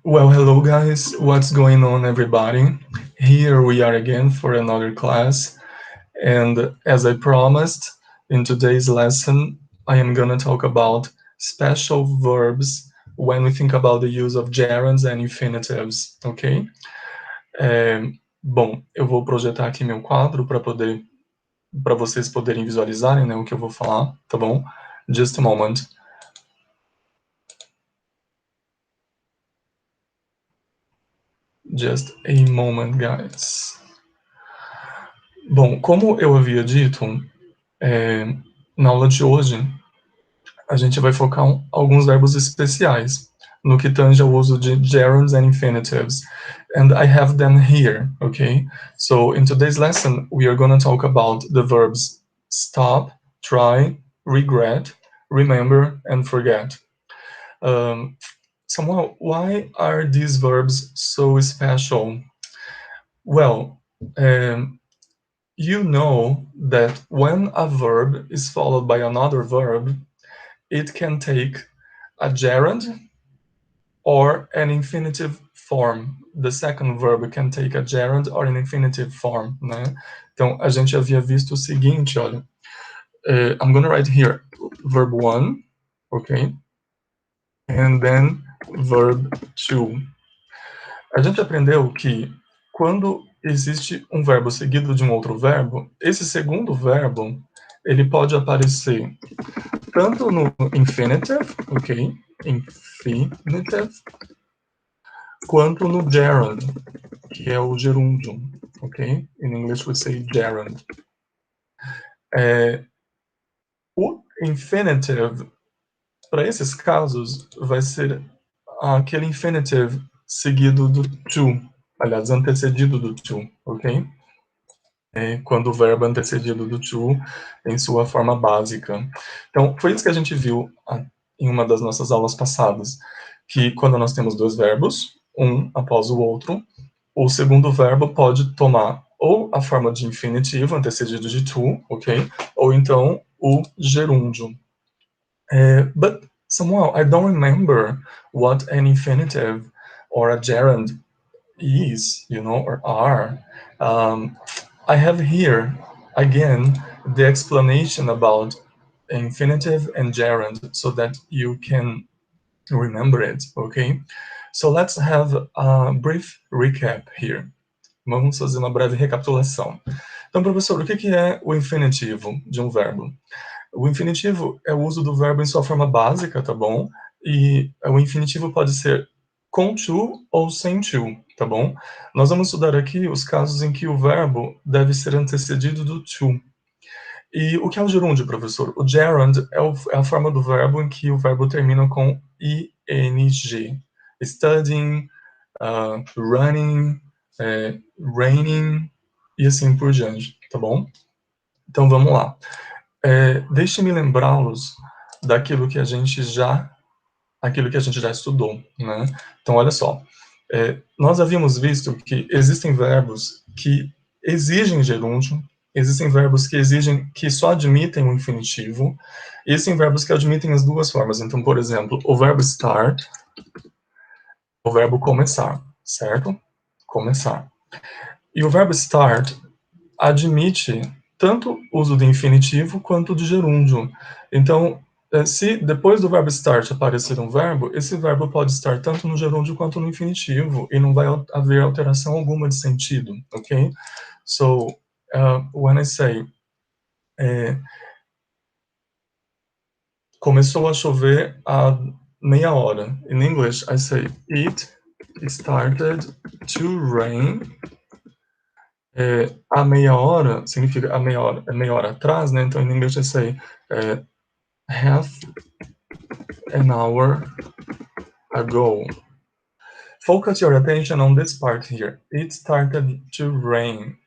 Well, hello guys, what's going on everybody? Here we are again for another class, and as I promised, in today's lesson, I am gonna talk about special verbs when we think about the use of gerunds and infinitives, ok? Bom, eu vou projetar aqui meu quadro para vocês poderem visualizarem, né, o que eu vou falar, tá bom? Just a moment. Just a moment, guys. Bom, como eu havia dito, na aula de hoje, a gente vai focar alguns verbos especiais no que tange ao uso de gerunds and infinitives. And I have them here, okay? So in today's lesson, we are going to talk about the verbs stop, try, regret, remember, and forget. Samuel, why are these verbs so special? Well, you know that when a verb is followed by another verb, it can take a gerund or an infinitive form. The second verb can take a gerund or an infinitive form, né? Então, a gente havia visto o seguinte, olha. I'm going to write here verb 1, okay? And then verb 2. A gente aprendeu que quando existe um verbo seguido de um outro verbo, esse segundo verbo, ele pode aparecer tanto no infinitive, ok? Infinitive, quanto no gerund, que é o gerúndio, ok? In English we say gerund. O infinitive, para esses casos, vai ser aquele infinitive seguido do to, aliás, antecedido do to, ok? Quando o verbo é antecedido do to em sua forma básica. Então, foi isso que a gente viu em uma das nossas aulas passadas, que quando nós temos dois verbos, um após o outro, o segundo verbo pode tomar ou a forma de infinitivo, antecedido de to, ok? Ou então o gerúndio. But, Samuel, I don't remember what an infinitive or a gerund is, or are. I have here, again, the explanation about infinitive and gerund so that you can remember it, okay? So let's have a brief recap here. Vamos fazer uma breve recapitulação. Então, professor, o que é o infinitivo de um verbo? O infinitivo é o uso do verbo em sua forma básica, tá bom? E o infinitivo pode ser com to ou sem to, tá bom? Nós vamos estudar aqui os casos em que o verbo deve ser antecedido do to. E o que é o gerúndio, professor? O gerund é a forma do verbo em que o verbo termina com ing. Studying, running, raining e assim por diante, tá bom? Então vamos lá. Deixe-me lembrá-los daquilo que a gente já estudou, né? Então olha só, nós havíamos visto que existem verbos que exigem gerúndio, existem verbos que só admitem o infinitivo, e existem verbos que admitem as duas formas. Então, por exemplo, o verbo start, o verbo começar, certo? Começar. E o verbo start admite tanto o uso do infinitivo quanto do gerúndio. Então, se depois do verbo start aparecer um verbo, esse verbo pode estar tanto no gerúndio quanto no infinitivo, e não vai haver alteração alguma de sentido, ok? So, when I say começou a chover há meia hora. In English, I say it started to rain. A meia hora significa meia hora atrás, né? Então, em inglês, I say half an hour ago. Focus your attention on this part here. It started to rain.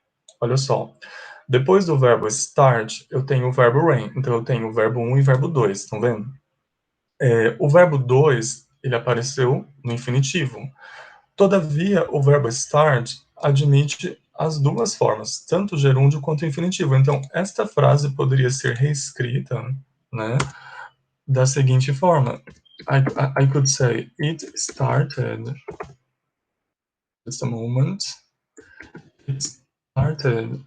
Olha só. Depois do verbo start, eu tenho o verbo rain. Então, eu tenho o verbo 1 e o verbo 2. Estão vendo? O verbo 2, ele apareceu no infinitivo. Todavia, o verbo start admite as duas formas, tanto o gerúndio quanto o infinitivo. Então, esta frase poderia ser reescrita, né, da seguinte forma: I could say it started, just a moment, it started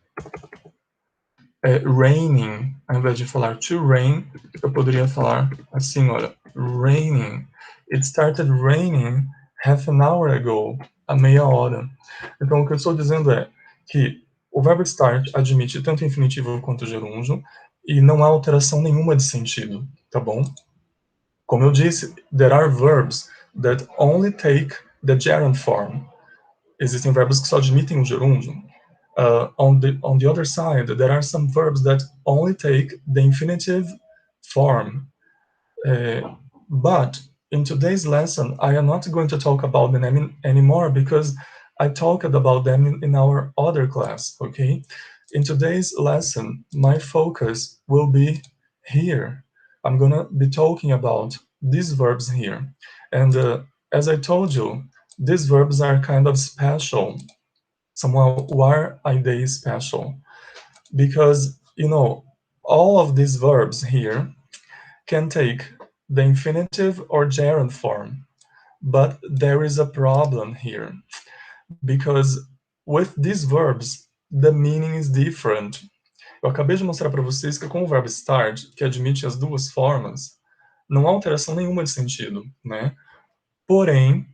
raining. Ao invés de falar to rain, eu poderia falar assim, olha, raining. It started raining half an hour ago, há meia hora. Então, o que eu estou dizendo é que o verbo start admite tanto o infinitivo quanto o gerúndio e não há alteração nenhuma de sentido, tá bom? Como eu disse, there are verbs that only take the gerund form. Existem verbos que só admitem o gerúndio. On the other side, there are some verbs that only take the infinitive form. But in today's lesson, I am not going to talk about them anymore because I talked about them in our other class, okay? In today's lesson, my focus will be here. I'm gonna be talking about these verbs here. And as I told you, these verbs are kind of special. Somehow, why are they special? Because, you know, all of these verbs here can take the infinitive or gerund form. But there is a problem here, because with these verbs, the meaning is different. Eu acabei de mostrar para vocês que com o verbo start, que admite as duas formas, não há alteração nenhuma de sentido, né? Porém,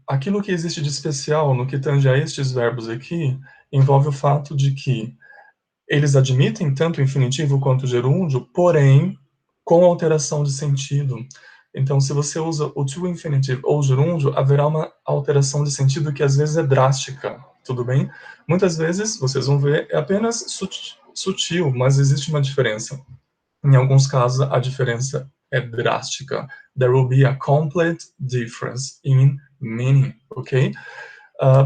aquilo que existe de especial no que tange a estes verbos aqui, envolve o fato de que eles admitem tanto o infinitivo quanto o gerúndio, porém, com alteração de sentido. Então, se você usa o to infinitive ou o gerúndio, haverá uma alteração de sentido que às vezes é drástica, tudo bem? Muitas vezes, vocês vão ver, é apenas sutil, mas existe uma diferença. Em alguns casos, a diferença é drástica. There will be a complete difference in meaning, ok?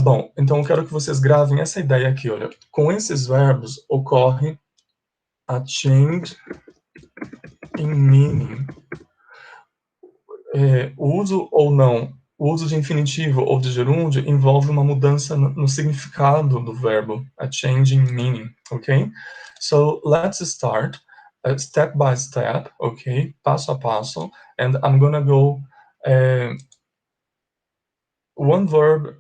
Bom, então eu quero que vocês gravem essa ideia aqui, olha. Com esses verbos ocorre a change in meaning. O uso ou não, o uso de infinitivo ou de gerúndio envolve uma mudança no significado do verbo, a change in meaning, ok? So let's start step by step, ok? Passo a passo, and I'm gonna go one verb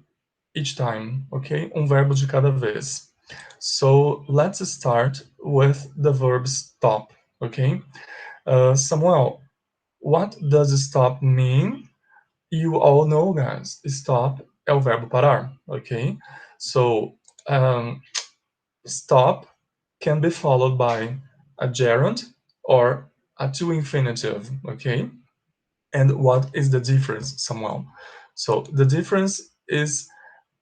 each time, ok? Um verbo de cada vez. So let's start with the verb stop, ok? Samuel, what does stop mean? You all know, guys, stop é o verbo parar, ok? So, stop can be followed by a gerund or a to infinitive, okay? And what is the difference, Samuel? So, the difference is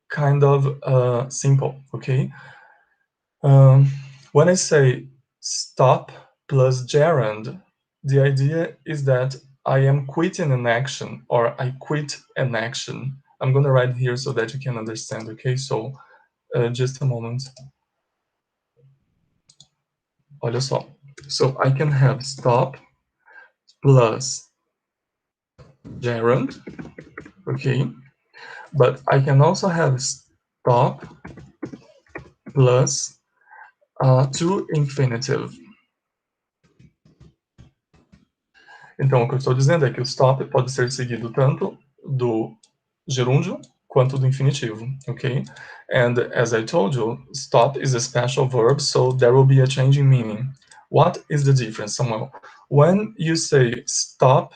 kind of simple, okay? When I say stop plus gerund, the idea is that I am quitting an action or I quit an action. I'm going to write here so that you can understand, okay? So, just a moment. Olha só. So, I can have stop plus gerund, okay? But I can also have stop plus to infinitive. Então, o que eu estou dizendo é que o stop pode ser seguido tanto do gerúndio quanto do infinitivo, ok? And as I told you, stop is a special verb, so there will be a change in meaning. What is the difference, Samuel? When you say stop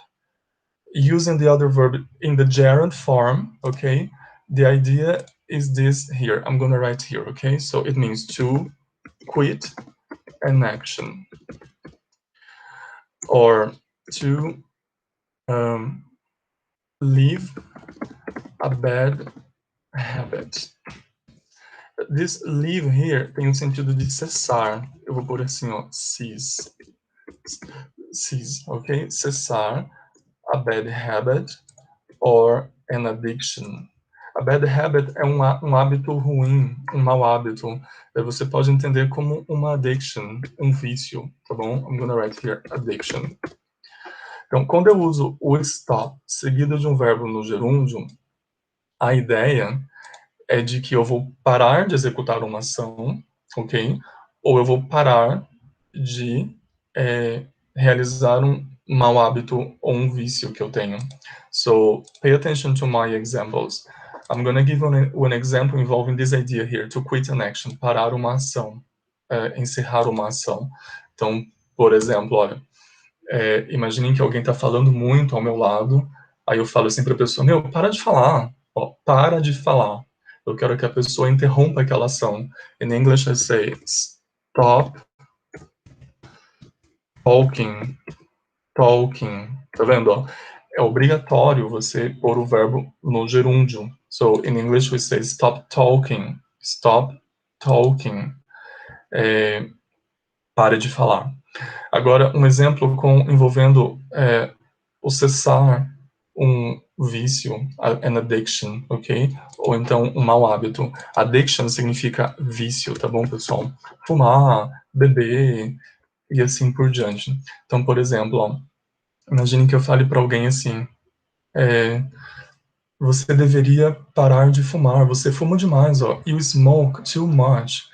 using the other verb in the gerund form, okay, the idea is this here. I'm going to write here, okay? So it means to quit an action or to leave a bad habit. This leave here tem o sentido de cessar. Eu vou pôr assim, ó, cease. Cease, ok? Cessar a bad habit or an addiction. A bad habit é um hábito ruim, um mau hábito. Você pode entender como uma addiction, um vício, tá bom? I'm gonna write here, addiction. Então, quando eu uso o stop seguido de um verbo no gerúndio, a ideia é de que eu vou parar de executar uma ação, ok? Ou eu vou parar de realizar mau hábito ou um vício que eu tenho. So, pay attention to my examples. I'm going to give an example involving this idea here, to quit an action, parar uma ação, encerrar uma ação. Então, por exemplo, olha, imaginem que alguém está falando muito ao meu lado, aí eu falo assim para a pessoa, meu, para de falar, ó, para de falar. Eu quero que a pessoa interrompa aquela ação. In English I say, stop talking. Tá vendo? Ó? É obrigatório você pôr o verbo no gerúndio. So, in English we say stop talking. Stop talking. Pare de falar. Agora, um exemplo envolvendo o cessar um vício, an addiction, ok? Ou então um mau hábito. Addiction significa vício, tá bom, pessoal? Fumar, beber e assim por diante. Então, por exemplo, ó, imagine que eu fale para alguém assim, você deveria parar de fumar, você fuma demais, ó. You smoke too much.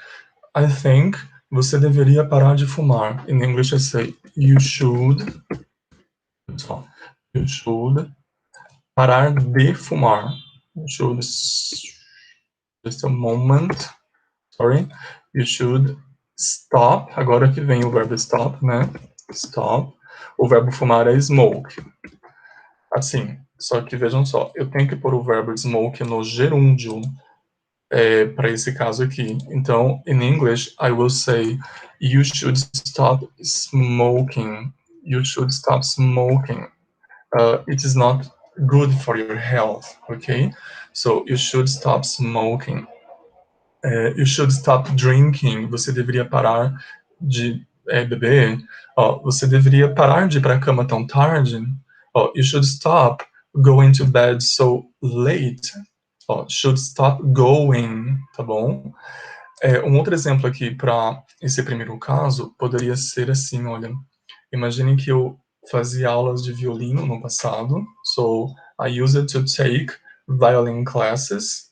I think você deveria parar de fumar. In English I say, you should parar de fumar. You should, just a moment, sorry. You should stop, agora que vem o verbo stop, né? Stop. O verbo fumar é smoke. Assim, só que vejam só, eu tenho que pôr o verbo smoke no gerúndio para esse caso aqui. Então, in English, I will say, you should stop smoking. You should stop smoking. It is not good for your health, okay? So, you should stop smoking. You should stop drinking. Você deveria parar de beber. Você deveria parar de ir para a cama tão tarde. You should stop going to bed so late. Should stop going, tá bom? Um outro exemplo aqui para esse primeiro caso poderia ser assim, olha. Imaginem que eu fazia aulas de violino no passado. So, I used to take violin classes.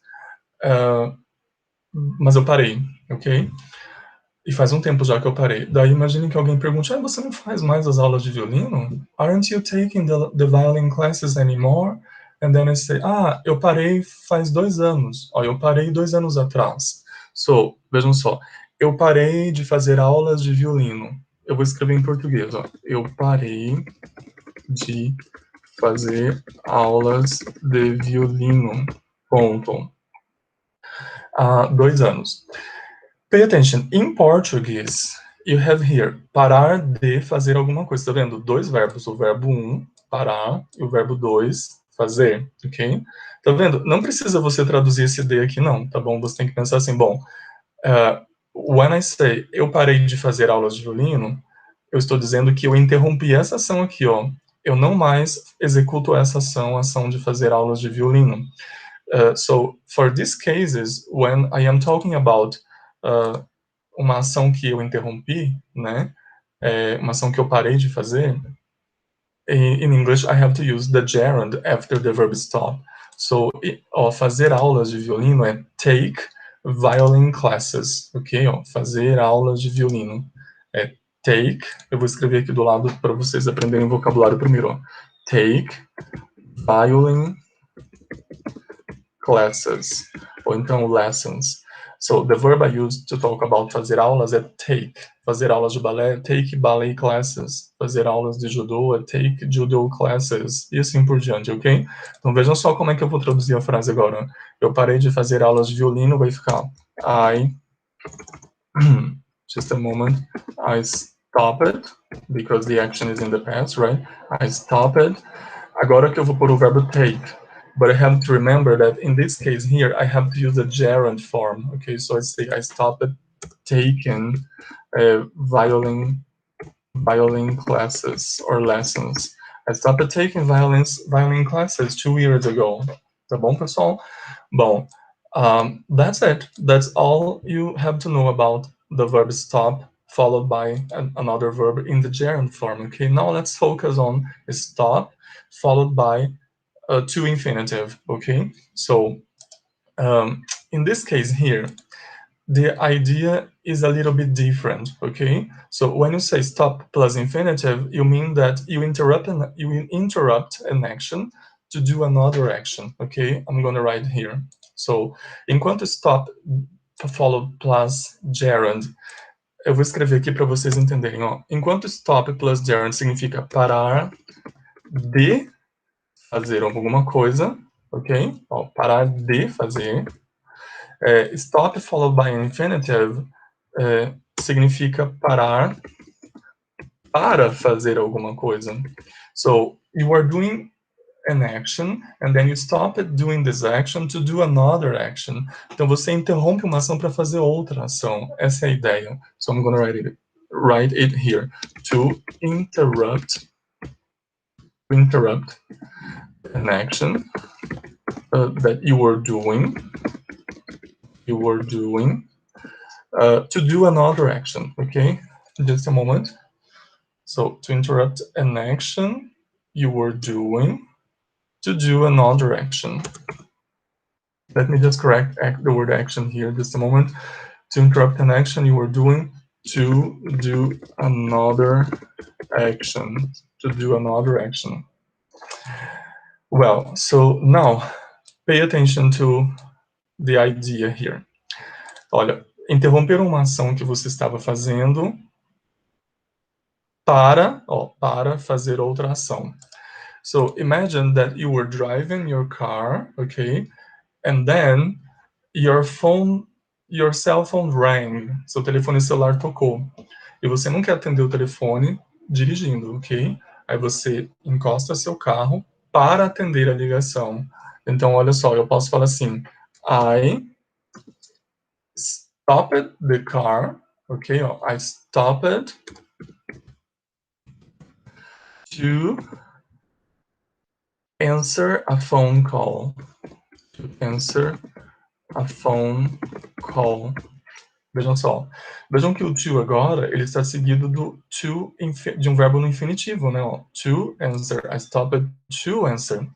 Mas eu parei, ok? E faz um tempo já que eu parei. Daí imagine que alguém pergunte, você não faz mais as aulas de violino? Aren't you taking the violin classes anymore? And then I say, eu parei faz 2 anos. Eu parei 2 anos atrás. So, vejam só, eu parei de fazer aulas de violino. Eu vou escrever em português, ó. Eu parei de fazer aulas de violino. Ponto. Há 2 anos. Pay attention. In Portuguese, you have here parar de fazer alguma coisa. Tá vendo? 2 verbos. O verbo 1, parar, e o verbo 2, fazer. Ok? Tá vendo? Não precisa você traduzir esse de aqui, não. Tá bom? Você tem que pensar assim, bom, when I say eu parei de fazer aulas de violino, eu estou dizendo que eu interrompi essa ação aqui, ó. Eu não mais executo essa ação, a ação de fazer aulas de violino. So, for these cases, when I am talking about uma ação que eu interrompi, né? Uma ação que eu parei de fazer, in English I have to use the gerund after the verb stop. So, fazer aulas de violino é take violin classes, ok? Fazer aulas de violino é take, eu vou escrever aqui do lado para vocês aprenderem o vocabulário primeiro, take violin classes, ou então lessons. So, the verb I use to talk about fazer aulas é take. Fazer aulas de balé é take ballet classes. Fazer aulas de judô é take judo classes. E assim por diante, ok? Então vejam só como é que eu vou traduzir a frase agora. Eu parei de fazer aulas de violino, vai ficar just a moment, I stopped, because the action is in the past, right? I stopped. Agora que eu vou pôr o verbo take. But I have to remember that in this case here, I have to use the gerund form. Okay, so I say I stopped taking violin classes or lessons. I stopped taking violin classes 2 years ago. Tá bom, pessoal? Bom, that's it. That's all you have to know about the verb stop, followed by another verb in the gerund form. Okay, now let's focus on stop, followed by to infinitive, okay? So, in this case here, the idea is a little bit different, okay? So when you say stop plus infinitive, you mean that you interrupt an action to do another action, okay? I'm gonna write here. So, enquanto stop followed plus gerund, eu vou escrever aqui para vocês entenderem, ó. Enquanto stop plus gerund significa parar de fazer alguma coisa, ok? Ó, parar de fazer. Stop followed by an infinitive significa parar para fazer alguma coisa. So, you are doing an action, and then you stop doing this action to do another action. Então, você interrompe uma ação para fazer outra ação. Essa é a ideia. So, I'm going to write it here. To interrupt an action that you were doing to do another action, okay? Just a moment. So, to interrupt an action you were doing to do another action. Let me just correct the word action here just a moment. To interrupt an action you were doing to do another action. Well, so now pay attention to the idea here. Olha, interromper uma ação que você estava fazendo para fazer outra ação. So imagine that you were driving your car, okay, and then your cell phone rang. Seu telefone celular tocou. E você não quer atender o telefone dirigindo, ok? Aí você encosta seu carro para atender a ligação. Então, olha só, eu posso falar assim, I stopped the car, ok? I stopped to answer a phone call. Vejam só. Vejam que o to agora, ele está seguido do to de um verbo no infinitivo, né? Ó, to answer. I stopped to answer.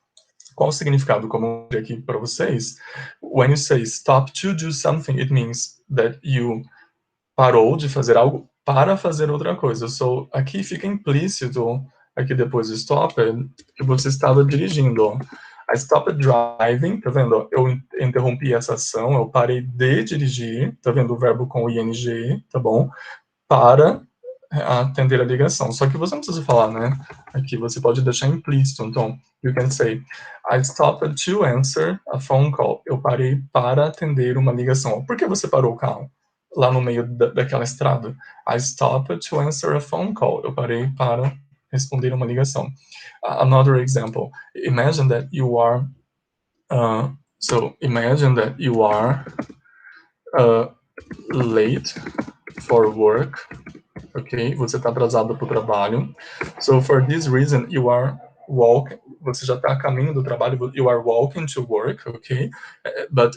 Qual o significado? Como eu vou aqui para vocês, when you say stop to do something, it means that you parou de fazer algo para fazer outra coisa. So, aqui fica implícito, aqui depois do stop, que você estava dirigindo, ó. I stopped driving, tá vendo? Eu interrompi essa ação, eu parei de dirigir, tá vendo o verbo com ing, tá bom? Para atender a ligação. Só que você não precisa falar, né? Aqui você pode deixar implícito. Então, you can say, I stopped to answer a phone call. Eu parei para atender uma ligação. Por que você parou o carro? Lá no meio daquela estrada. I stopped to answer a phone call. Eu parei para responder uma ligação. Another example. Imagine that you are late for work. Ok? Você está atrasado para o trabalho. So, for this reason, you are walking. Você já está a caminho do trabalho. You are walking to work, ok? But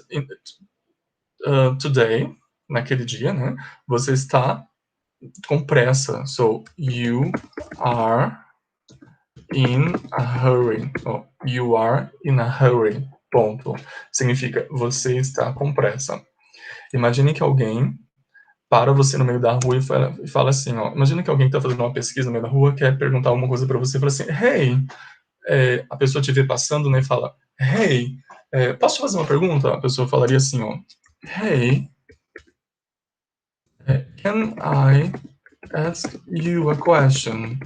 today, naquele dia, né? Você está com pressa. So, you are in a hurry. Oh, you are in a hurry. Ponto. Significa, você está com pressa. Imagine que alguém para você no meio da rua e fala assim, ó, imagina que alguém está fazendo uma pesquisa no meio da rua, quer perguntar alguma coisa para você, fala assim, hey, a pessoa te vê passando, né, e fala, hey, posso te fazer uma pergunta? A pessoa falaria assim, ó, hey, can I ask you a question?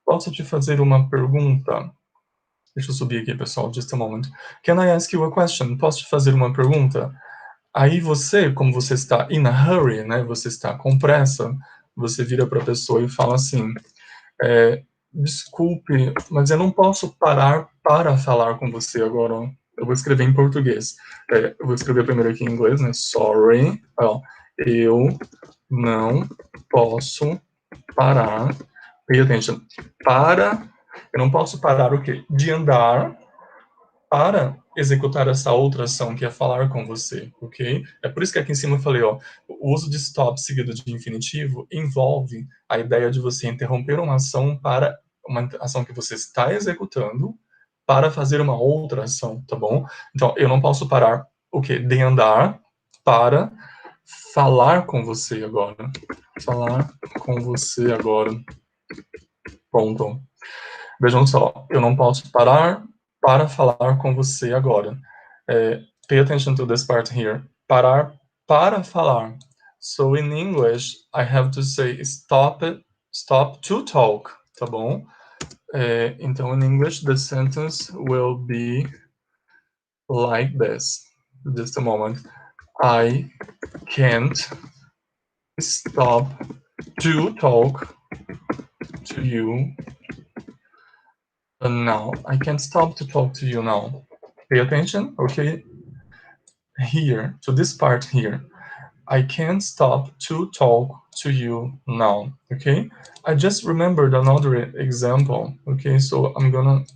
Posso te fazer uma pergunta? Deixa eu subir aqui, pessoal, just a moment. Can I ask you a question? Posso te fazer uma pergunta? Aí você, como você está in a hurry, né, você está com pressa, você vira para a pessoa e fala assim, desculpe, mas eu não posso parar para falar com você agora. Eu vou escrever em português. Eu vou escrever primeiro aqui em inglês, né, sorry, eu não posso parar, pay attention, eu não posso parar o quê? De andar para executar essa outra ação, que é falar com você, ok? É por isso que aqui em cima eu falei, ó, o uso de stop seguido de infinitivo envolve a ideia de você interromper uma ação para uma ação que você está executando para fazer uma outra ação, tá bom? Então, eu não posso parar, o quê? De andar para falar com você agora. Falar com você agora. Pronto. Vejam só, eu não posso parar para falar com você agora. Pay attention to this part here. Parar para falar. So in English, I have to say stop to talk, tá bom? Então, in English, the sentence will be like this. Just a moment. I can't stop to talk to you now. I can't stop to talk to you now. Pay attention, okay? Here, to this part here. I can't stop to talk to you now, okay? I just remembered another example, okay? So I'm gonna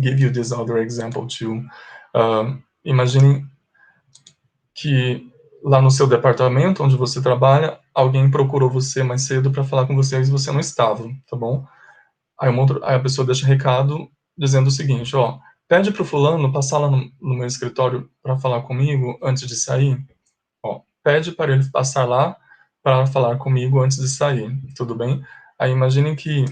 give you this other example too. Imagine que lá no seu departamento, onde você trabalha, alguém procurou você mais cedo para falar com você e você não estava, tá bom? Aí a pessoa deixa recado dizendo o seguinte, ó, pede pro fulano passar lá no meu escritório para falar comigo antes de sair. Ó, pede para ele passar lá para falar comigo antes de sair, tudo bem? Aí imaginem que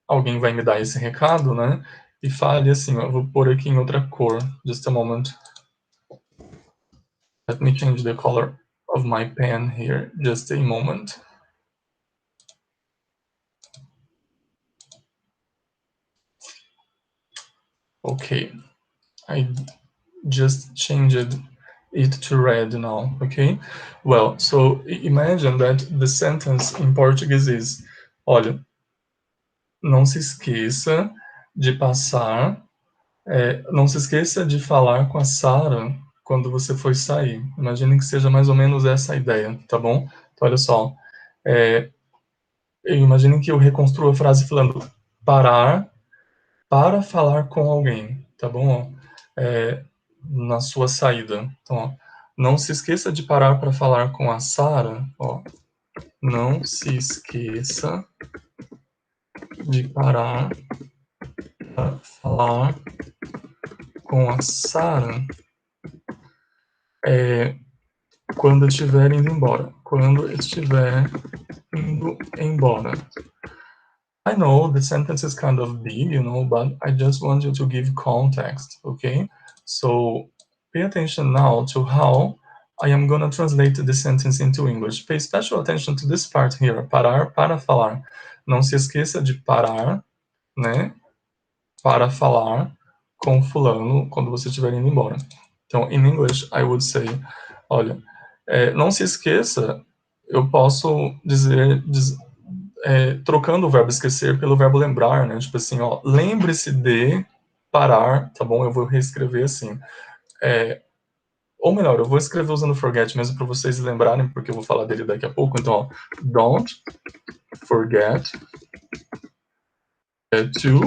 alguém vai me dar esse recado, né? E fale assim, ó, eu vou pôr aqui em outra cor, just a moment. Let me change the color of my pen here, just a moment. Okay, I just changed it to red now, okay? Well, so imagine that the sentence in Portuguese is, olha, não se esqueça de passar, não se esqueça de falar com a Sarah quando você for sair. Imagine que seja mais ou menos essa a ideia, tá bom? Então, olha só, imagine que eu reconstruo a frase falando parar para falar com alguém, tá bom? Na sua saída. Então, ó, não se esqueça de parar para falar com a Sarah, ó. Não se esqueça de parar para falar com a Sarah quando estiver indo embora. Quando estiver indo embora. I know the sentence is kind of big, you know, but I just want you to give context, okay? So pay attention now to how I am going to translate the sentence into English. Pay special attention to this part here, parar para falar. Não se esqueça de parar, né, para falar com fulano quando você estiver indo embora. Então, in English, I would say, olha, não se esqueça, eu posso dizer trocando o verbo esquecer pelo verbo lembrar, né? Tipo assim, ó, lembre-se de parar, tá bom? Eu vou reescrever assim. Ou melhor, eu vou escrever usando forget mesmo para vocês lembrarem, porque eu vou falar dele daqui a pouco. Então, ó, don't forget to,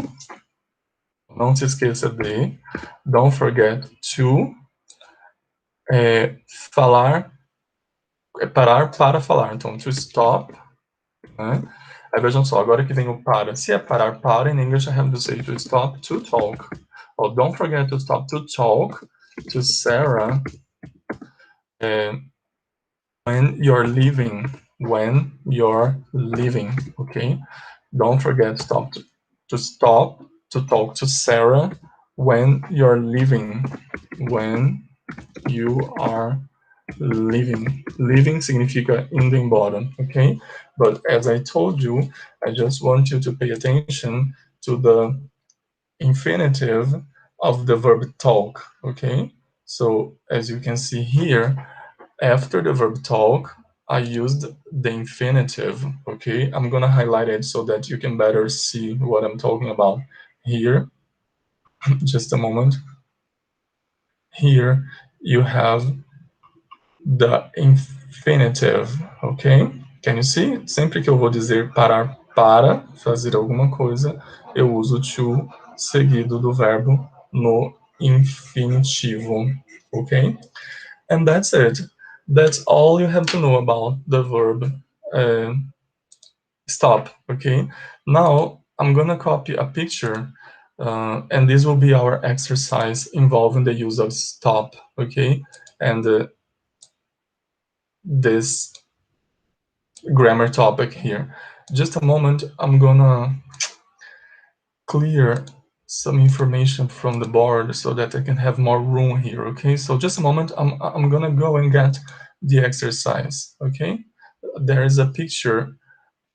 não se esqueça de, don't forget to falar, parar para falar. Então, to stop, né? Aí vejam só, agora que vem o para. Se é parar para, in English I have to say to stop to talk. Oh, don't forget to stop to talk to Sarah when you're leaving. When you're leaving, okay? Don't forget to stop to talk to Sarah when you're leaving. When you are leaving. Leaving significa indo embora, okay? But as I told you, I just want you to pay attention to the infinitive of the verb talk, okay? So as you can see here, after the verb talk, I used the infinitive, okay? I'm gonna highlight it so that you can better see what I'm talking about. Here, just a moment. Here you have the infinitive, ok? Can you see? Sempre que eu vou dizer parar para fazer alguma coisa, eu uso to seguido do verbo no infinitivo, ok? And that's it. That's all you have to know about the verb stop, okay? Now, I'm gonna copy a picture And this will be our exercise involving the use of stop, okay? And this grammar topic here. Just a moment, I'm gonna clear some information from the board so that I can have more room here, okay? So just a moment, I'm gonna go and get the exercise, okay? There is a picture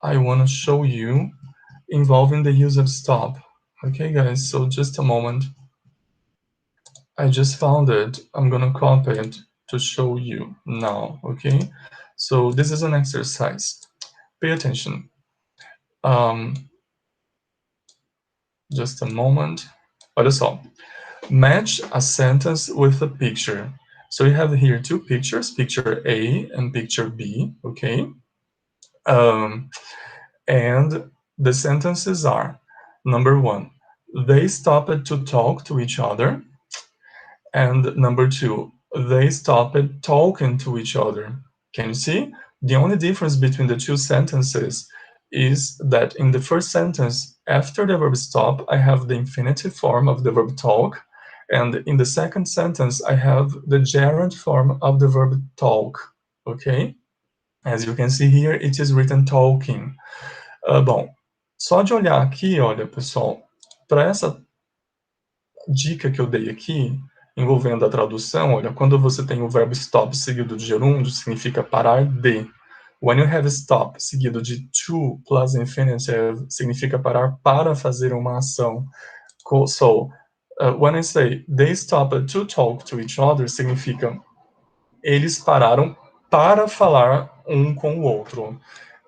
I wanna show you involving the use of stop. Okay, guys, so just a moment. I just found it. I'm gonna copy it to show you now, okay? So this is an exercise. Pay attention. Just a moment. Olha só. Match a sentence with a picture. So we have here two pictures, picture A and picture B, okay? And the sentences are, number one, they stopped to talk to each other. And number two, they stopped talking to each other. Can you see? The only difference between the two sentences is that in the first sentence, after the verb stop, I have the infinitive form of the verb talk. And in the second sentence, I have the gerund form of the verb talk. Okay? As you can see here, it is written talking. Bom, só de olhar aqui, olha, pessoal, para essa dica que eu dei aqui, envolvendo a tradução, olha, quando você tem o verbo stop seguido de gerúndio, significa parar de. When you have stop seguido de to plus infinitive, significa parar para fazer uma ação. So, when I say they stopped to talk to each other, significa eles pararam para falar um com o outro.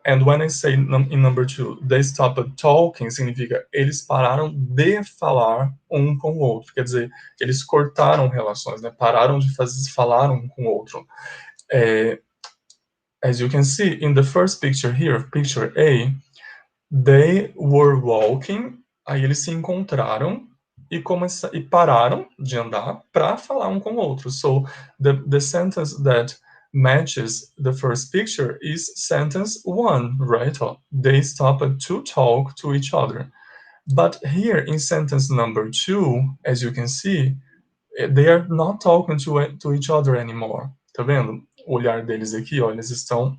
And when I say in number two, they stopped talking, significa eles pararam de falar um com o outro. Quer dizer, eles cortaram relações, né? Pararam de falar um com o outro. As you can see in the first picture here, picture A, they were walking, aí eles se encontraram e pararam de andar para falar um com o outro. So the sentence that matches the first picture is sentence one, right? They stopped to talk to each other. But here in sentence number two, as you can see, they are not talking to each other anymore. Tá vendo? O olhar deles aqui, ó, eles estão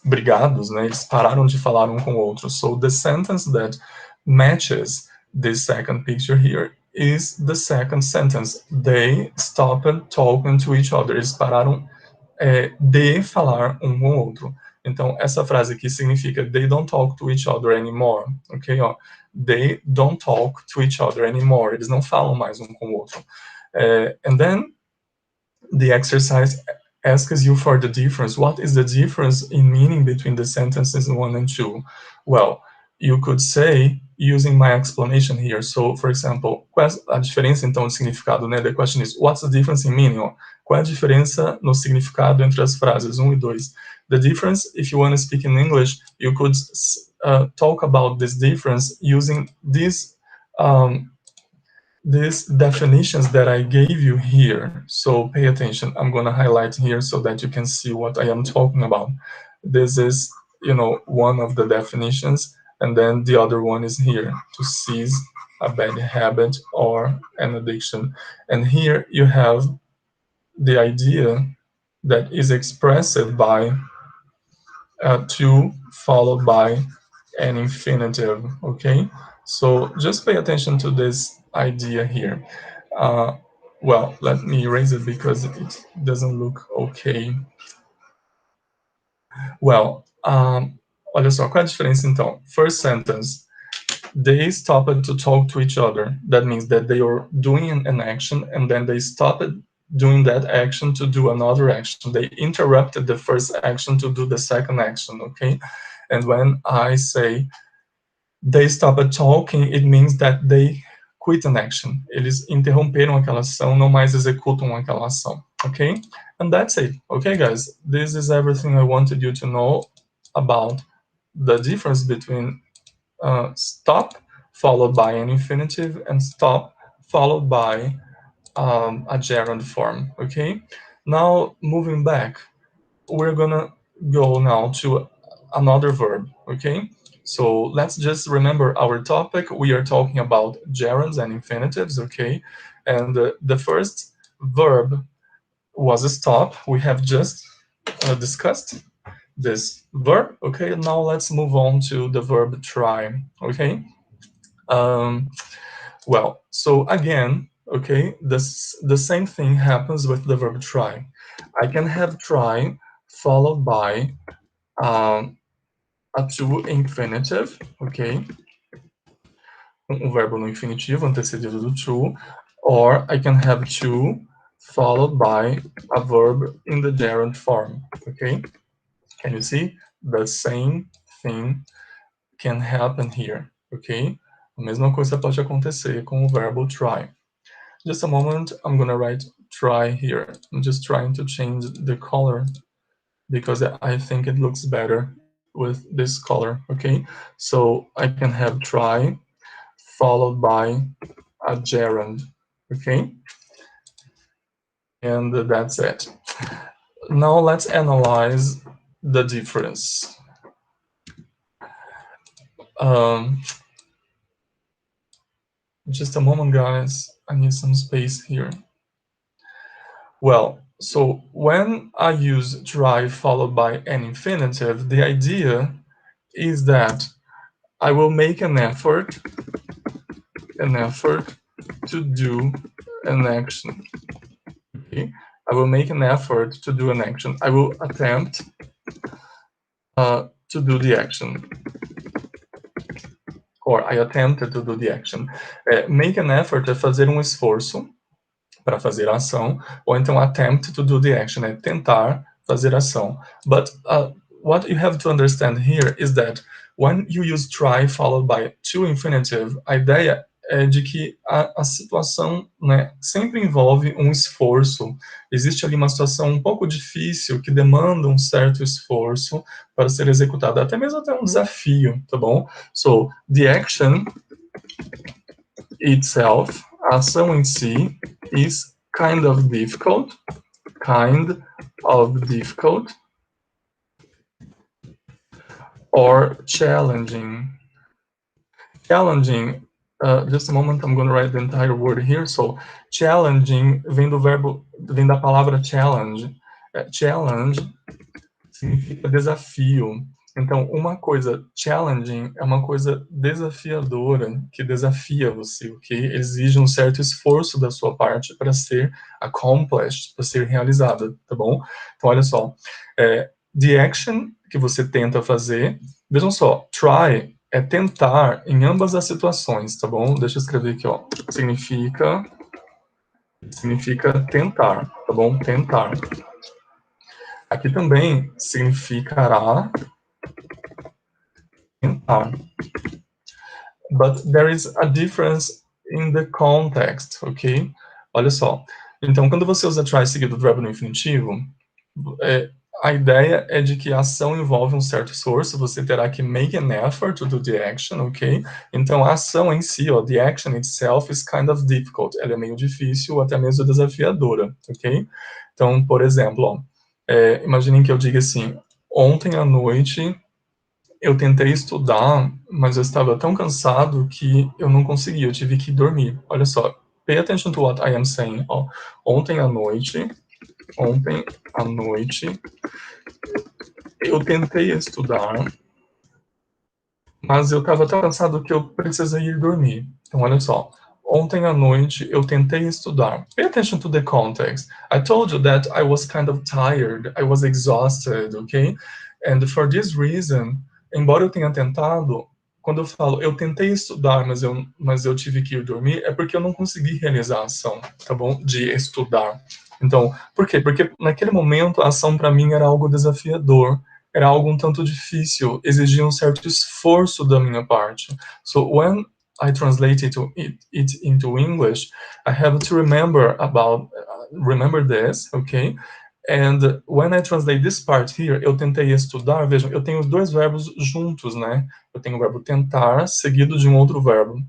brigados, né? Eles pararam de falar um com o outro. So the sentence that matches this second picture here is the second sentence. They stopped talking to each other. Eles pararam de falar um com o outro. Então, essa frase aqui significa they don't talk to each other anymore, ok? Ó, they don't talk to each other anymore. Eles não falam mais um com o outro. And then the exercise asks you for the difference. What is the difference in meaning between the sentences 1 and 2? Well, you could say, using my explanation here. So, for example, qual a diferença então de significado, né? The question is, what's the difference in meaning? Qual a diferença no significado entre as frases 1 e 2? The difference, if you want to speak in English, you could talk about this difference using these definitions that I gave you here. So pay attention. I'm going to highlight here so that you can see what I am talking about. This is, one of the definitions, and then the other one is here, to seize a bad habit or an addiction. And here you have the idea that is expressed by to followed by an infinitive, okay? So just pay attention to this idea here. Well, let me erase it because it doesn't look okay. Well, olha só, qual é a diferença então? First sentence, they stopped to talk to each other. That means that they were doing an action and then they stopped doing that action to do another action. They interrupted the first action to do the second action, okay? And when I say they stopped talking, it means that they quit an action. Eles interromperam aquela ação, não mais executam aquela ação, okay? And that's it, okay, guys? This is everything I wanted you to know about the difference between stop followed by an infinitive and stop followed by a gerund form, okay? Now, moving back, we're gonna go now to another verb, okay? So let's just remember our topic. We are talking about gerunds and infinitives, okay? And the first verb was stop. We have just discussed this verb, okay? Now let's move on to the verb try, okay? Well, so again, okay, the same thing happens with the verb try. I can have try followed by a to infinitive, ok? Verbo no infinitivo, antecedido do to, or I can have to followed by a verb in the gerund form, okay? Can you see? The same thing can happen here, ok? A mesma coisa pode acontecer com o verbo try. Just a moment, I'm gonna write try here. I'm just trying to change the color because I think it looks better with this color, okay? So I can have try followed by a gerund, okay? And that's it. Now let's analyze the difference. Just a moment, guys. I need some space here. Well, so when I use try followed by an infinitive, the idea is that I will make an effort to do an action. Okay? I will make an effort to do an action. I will attempt to do the action. Or I attempted to do the action. Make an effort é fazer esforço para fazer a ação, ou então attempt to do the action é tentar fazer a ação. But what you have to understand here is that when you use try followed by to infinitive, a ideia é de que a situação, né, sempre envolve esforço. Existe ali uma situação um pouco difícil que demanda certo esforço para ser executada, até mesmo até desafio, tá bom? So, the action itself, a ação em si, is kind of difficult, or challenging. Challenging, just a moment, I'm going to write the entire word here. So, challenging vem da palavra challenge. Challenge significa desafio. Então, uma coisa challenging é uma coisa desafiadora, que desafia você, ok? Exige certo esforço da sua parte para ser accomplished, para ser realizada, tá bom? Então, olha só, the action que você tenta fazer, vejam só, try é tentar em ambas as situações, tá bom? Deixa eu escrever aqui, ó, significa tentar, tá bom? Tentar. Aqui também significará tentar. But there is a difference in the context, ok? Olha só. Então, quando você usa try seguido do verbo no infinitivo, a ideia é de que a ação envolve certo esforço, você terá que make an effort to do the action, ok? Então, a ação em si, ó, the action itself is kind of difficult. Ela é meio difícil, até mesmo desafiadora, ok? Então, por exemplo, ó, imaginem que eu diga assim, ontem à noite eu tentei estudar, mas eu estava tão cansado que eu não consegui, eu tive que dormir. Olha só, pay attention to what I am saying. Ó, ontem à noite, eu tentei estudar, mas eu estava tão cansado que eu precisei ir dormir. Então, olha só. Ontem à noite eu tentei estudar. Pay attention to the context. I told you that I was kind of tired, I was exhausted, okay? And for this reason, embora eu tenha tentado, quando eu falo eu tentei estudar, mas eu tive que ir dormir, é porque eu não consegui realizar a ação, tá bom? De estudar. Então, por quê? Porque naquele momento a ação para mim era algo desafiador, era algo tanto difícil, exigia certo esforço da minha parte. So when I translate it into English, I have to remember this, okay? And when I translate this part here, eu tentei estudar, vejam, eu tenho os dois verbos juntos, né? Eu tenho o verbo tentar, seguido de outro verbo,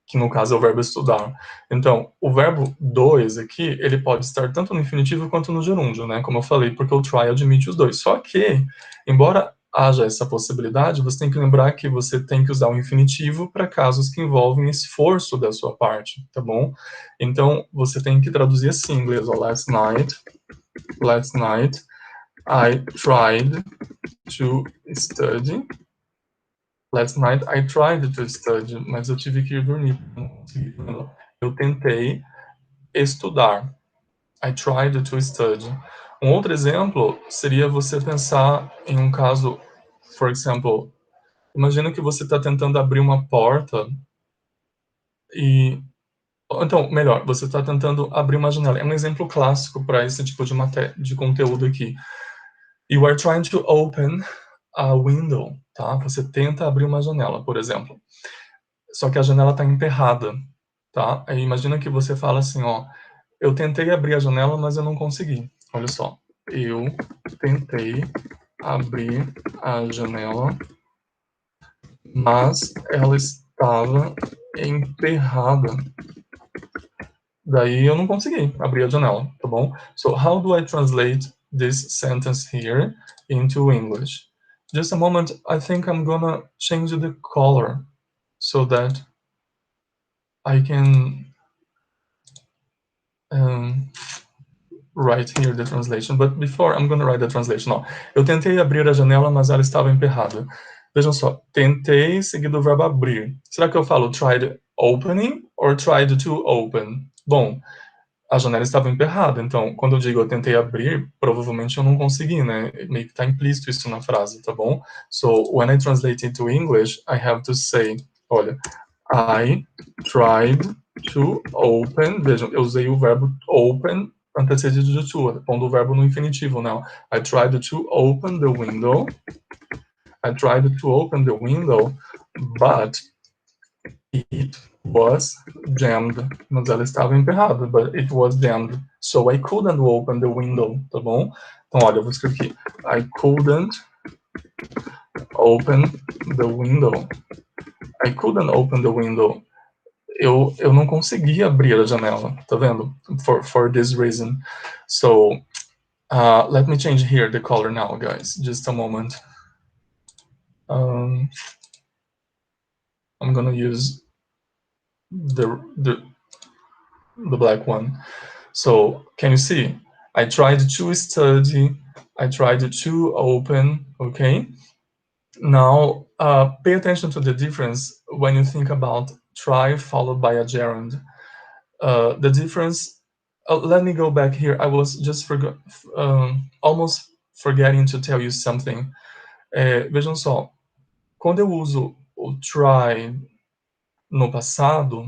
que no caso é o verbo estudar. Então, o verbo dois aqui, ele pode estar tanto no infinitivo quanto no gerúndio, né? Como eu falei, porque o try admite os dois. Só que, embora haja essa possibilidade, você tem que lembrar que você tem que usar o infinitivo para casos que envolvem esforço da sua parte, tá bom? Então, você tem que traduzir assim em inglês, ó, last night, I tried to study. Last night I tried to study, mas eu tive que ir dormir. Eu tentei estudar. I tried to study. Um outro exemplo seria você pensar em um caso, for example, imagina que você está tentando abrir uma porta e... Então, melhor, você está tentando abrir uma janela. É um exemplo clássico para esse tipo de conteúdo aqui. You are trying to open a window, tá? Você tenta abrir uma janela, por exemplo. Só que a janela está emperrada, tá? Aí imagina que você fala assim, ó, eu tentei abrir a janela, mas eu não consegui. Olha só, eu tentei abrir a janela, mas ela estava emperrada. Daí eu não consegui abrir a janela, tá bom? So, how do I translate this sentence here into English? Just a moment, I think I'm gonna change the color so that I can write here the translation. But before I'm gonna write the translation. Ó, eu tentei abrir a janela, mas ela estava emperrada. Vejam só, tentei seguido do verbo abrir. Será que eu falo tried opening or tried to open? Bom, a janela estava emperrada, então quando eu digo eu tentei abrir, provavelmente eu não consegui, né? Meio que tá implícito isso na frase, tá bom? So, when I translate into English, I have to say, olha, I tried to open, vejam, eu usei o verbo open antecedido de to, pondo o verbo no infinitivo, não. I tried to open the window, but it was jammed. Mas ela estava emperrada, but it was jammed. So I couldn't open the window, tá bom? Então, olha, eu vou escrever aqui. I couldn't open the window. I couldn't open the window. Eu não consegui abrir a janela, tá vendo? For this reason. So, let me change here the color now, guys. Just a moment. I'm gonna use the black one. So, can you see? I tried to study, I tried to open, okay? Now, pay attention to the difference when you think about try followed by a gerund. The difference, let me go back here. I was just almost forgetting to tell you something. Vejam só, quando eu uso o try no passado,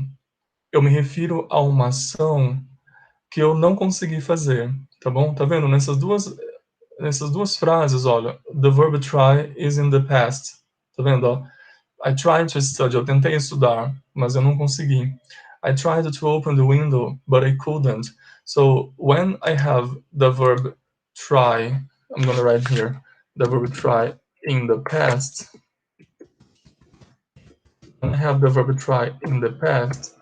eu me refiro a uma ação que eu não consegui fazer, tá bom? Tá vendo? Nessas duas frases, olha, the verb try is in the past, tá vendo? Ó? I tried to study, eu tentei estudar, mas eu não consegui. I tried to open the window, but I couldn't. So when I have the verb try, I'm gonna write here, the verb try in the past. When I have the verb try in the past,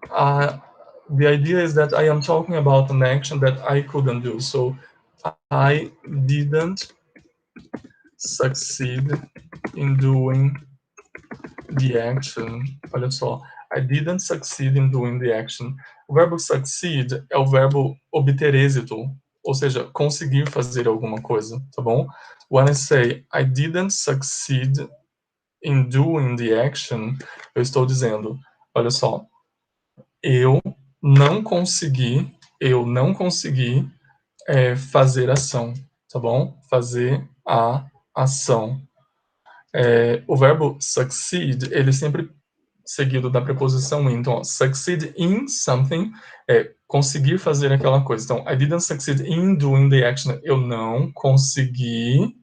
the idea is that I am talking about an action that I couldn't do. So I didn't succeed in doing the action. Olha só, I didn't succeed in doing the action. O verbo succeed é o verbo obter êxito, ou seja, conseguir fazer alguma coisa, tá bom? When I say I didn't succeed in doing the action, eu estou dizendo, olha só, eu não consegui fazer ação, tá bom? Fazer a ação. O verbo succeed, ele sempre seguido da preposição in. Então, ó, succeed in something é conseguir fazer aquela coisa. Então, I didn't succeed in doing the action. Eu não consegui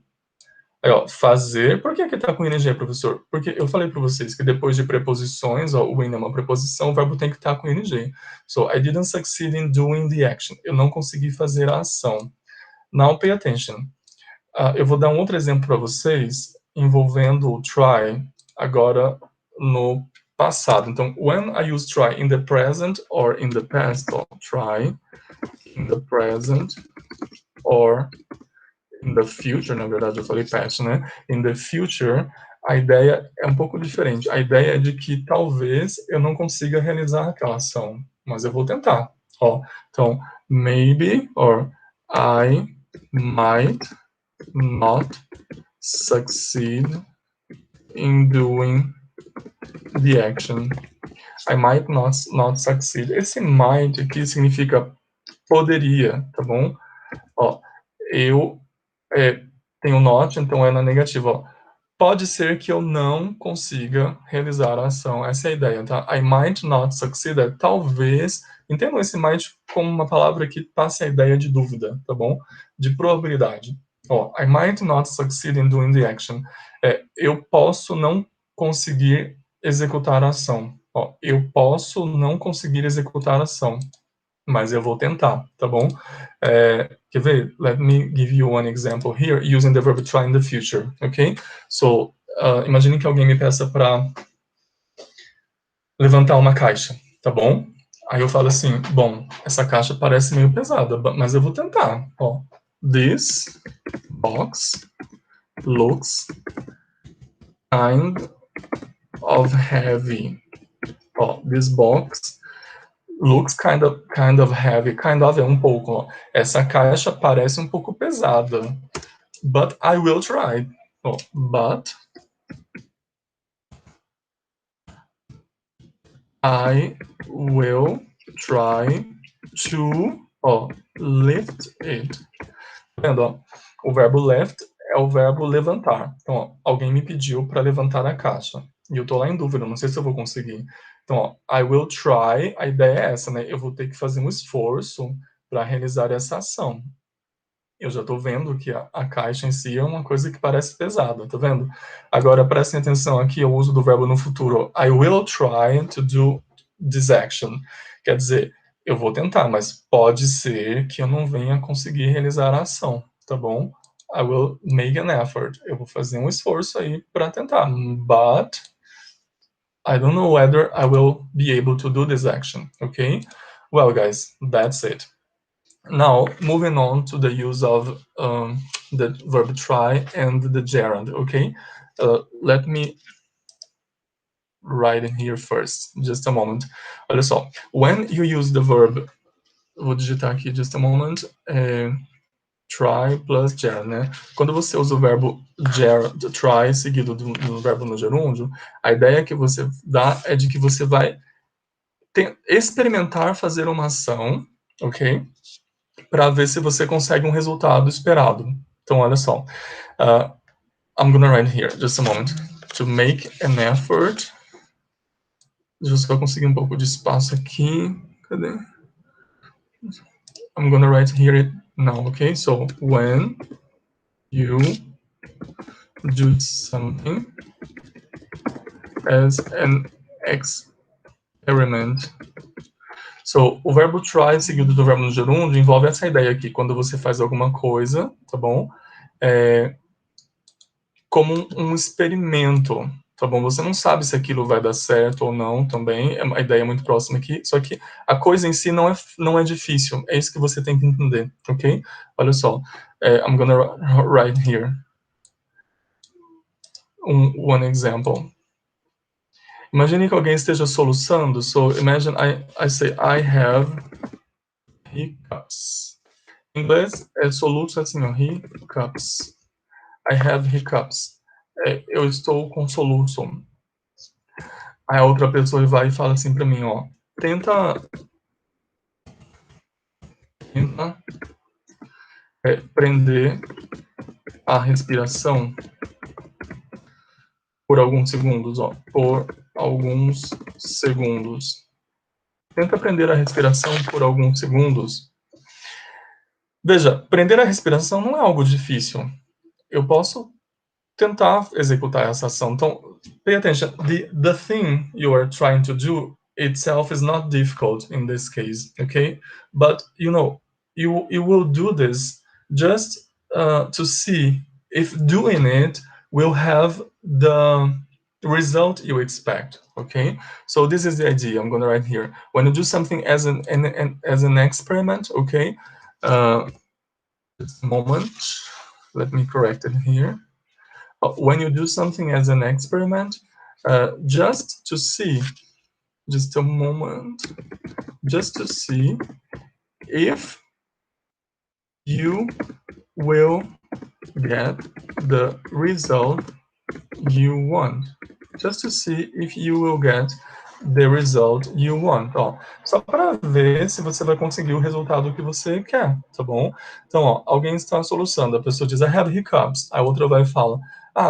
fazer. Por que está com ing, professor? Porque eu falei para vocês que depois de preposições, o in é uma preposição, o verbo tem que estar com ing. So, I didn't succeed in doing the action. Eu não consegui fazer a ação. Now, pay attention. Eu vou dar um outro exemplo para vocês envolvendo o try agora no passado. Então, when I use try in the present or in the past, try in the present or in the future, na verdade eu falei past, né? In the future, a ideia é um pouco diferente. A ideia é de que talvez eu não consiga realizar aquela ação, mas eu vou tentar. Ó, então, maybe or I might not succeed in doing the action. I might not succeed. Esse might aqui significa poderia, tá bom? Ó, eu tenho not, então é na negativa. Ó. Pode ser que eu não consiga realizar a ação. Essa é a ideia, tá? I might not succeed. Talvez. Entendam esse might como uma palavra que passe a ideia de dúvida, tá bom? De probabilidade. Ó, I might not succeed in doing the action. Eu posso não conseguir executar a ação. Ó, eu posso não conseguir executar a ação, mas eu vou tentar, tá bom? Quer ver? Let me give you one example here using the verb try in the future, ok? So, imagine que alguém me peça para levantar uma caixa, tá bom? Aí eu falo assim, bom, essa caixa parece meio pesada, mas eu vou tentar. Ó, this box looks kind of heavy. Ó, this box looks kind of heavy. Kind of é um pouco. Ó. Essa caixa parece um pouco pesada. But I will try. Oh, but I will try to lift it. Tá vendo? Ó? O verbo lift é o verbo levantar. Então, ó, alguém me pediu para levantar a caixa. E eu tô lá em dúvida, não sei se eu vou conseguir. Então, ó, I will try, a ideia é essa, né? Eu vou ter que fazer um esforço para realizar essa ação. Eu já estou vendo que a caixa em si é uma coisa que parece pesada, tá vendo? Agora, prestem atenção aqui, eu uso do verbo no futuro. I will try to do this action. Quer dizer, eu vou tentar, mas pode ser que eu não venha conseguir realizar a ação, tá bom? I will make an effort. Eu vou fazer um esforço aí para tentar. But I don't know whether I will be able to do this action, okay? Well, guys, that's it. Now, moving on to the use of the verb try and the gerund, okay? Let me write in here first, just a moment. Olha só, when you use the verb, vou digitar aqui just a moment, try plus gerund, né? Quando você usa o verbo try seguido do verbo no gerúndio, a ideia que você dá é de que você vai experimentar fazer uma ação, ok? Para ver se você consegue um resultado esperado. Então, olha só. I'm gonna write here, just a moment. To make an effort. Deixa eu só conseguir um pouco de espaço aqui. Cadê? I'm gonna write here now, okay? So, when you do something as an experiment. So, o verbo try seguido do verbo no gerúndio envolve essa ideia aqui. Quando você faz alguma coisa, tá bom? Como um experimento, tá bom? Você não sabe se aquilo vai dar certo ou não também, a ideia é muito próxima aqui, só que a coisa em si não é difícil, é isso que você tem que entender, ok? Olha só, I'm gonna write here one example. Imagine que alguém esteja soluçando, so imagine I say I have hiccups. Em inglês, soluço assim, ó, hiccups. I have hiccups. Eu estou com soluço. Aí a outra pessoa vai e fala assim pra mim, ó, tenta prender a respiração por alguns segundos, ó, por alguns segundos. Tenta prender a respiração por alguns segundos. Veja, prender a respiração não é algo difícil. Eu posso tentar executar essa ação. Então, pay attention. The thing you are trying to do itself is not difficult in this case, okay? But, you know, you will do this just to see if doing it will have the result you expect, okay? So this is the idea I'm going to write here. When you do something as an experiment, okay? Just a moment. let me correct it here. When you do something as an experiment, just to see, just a moment, just to see if you will get the result you want. Just to see if you will get the result you want. Ó, só para ver se você vai conseguir o resultado que você quer, tá bom? Então, ó, alguém está soluçando, a pessoa diz, I have hiccups. A outra vai e fala,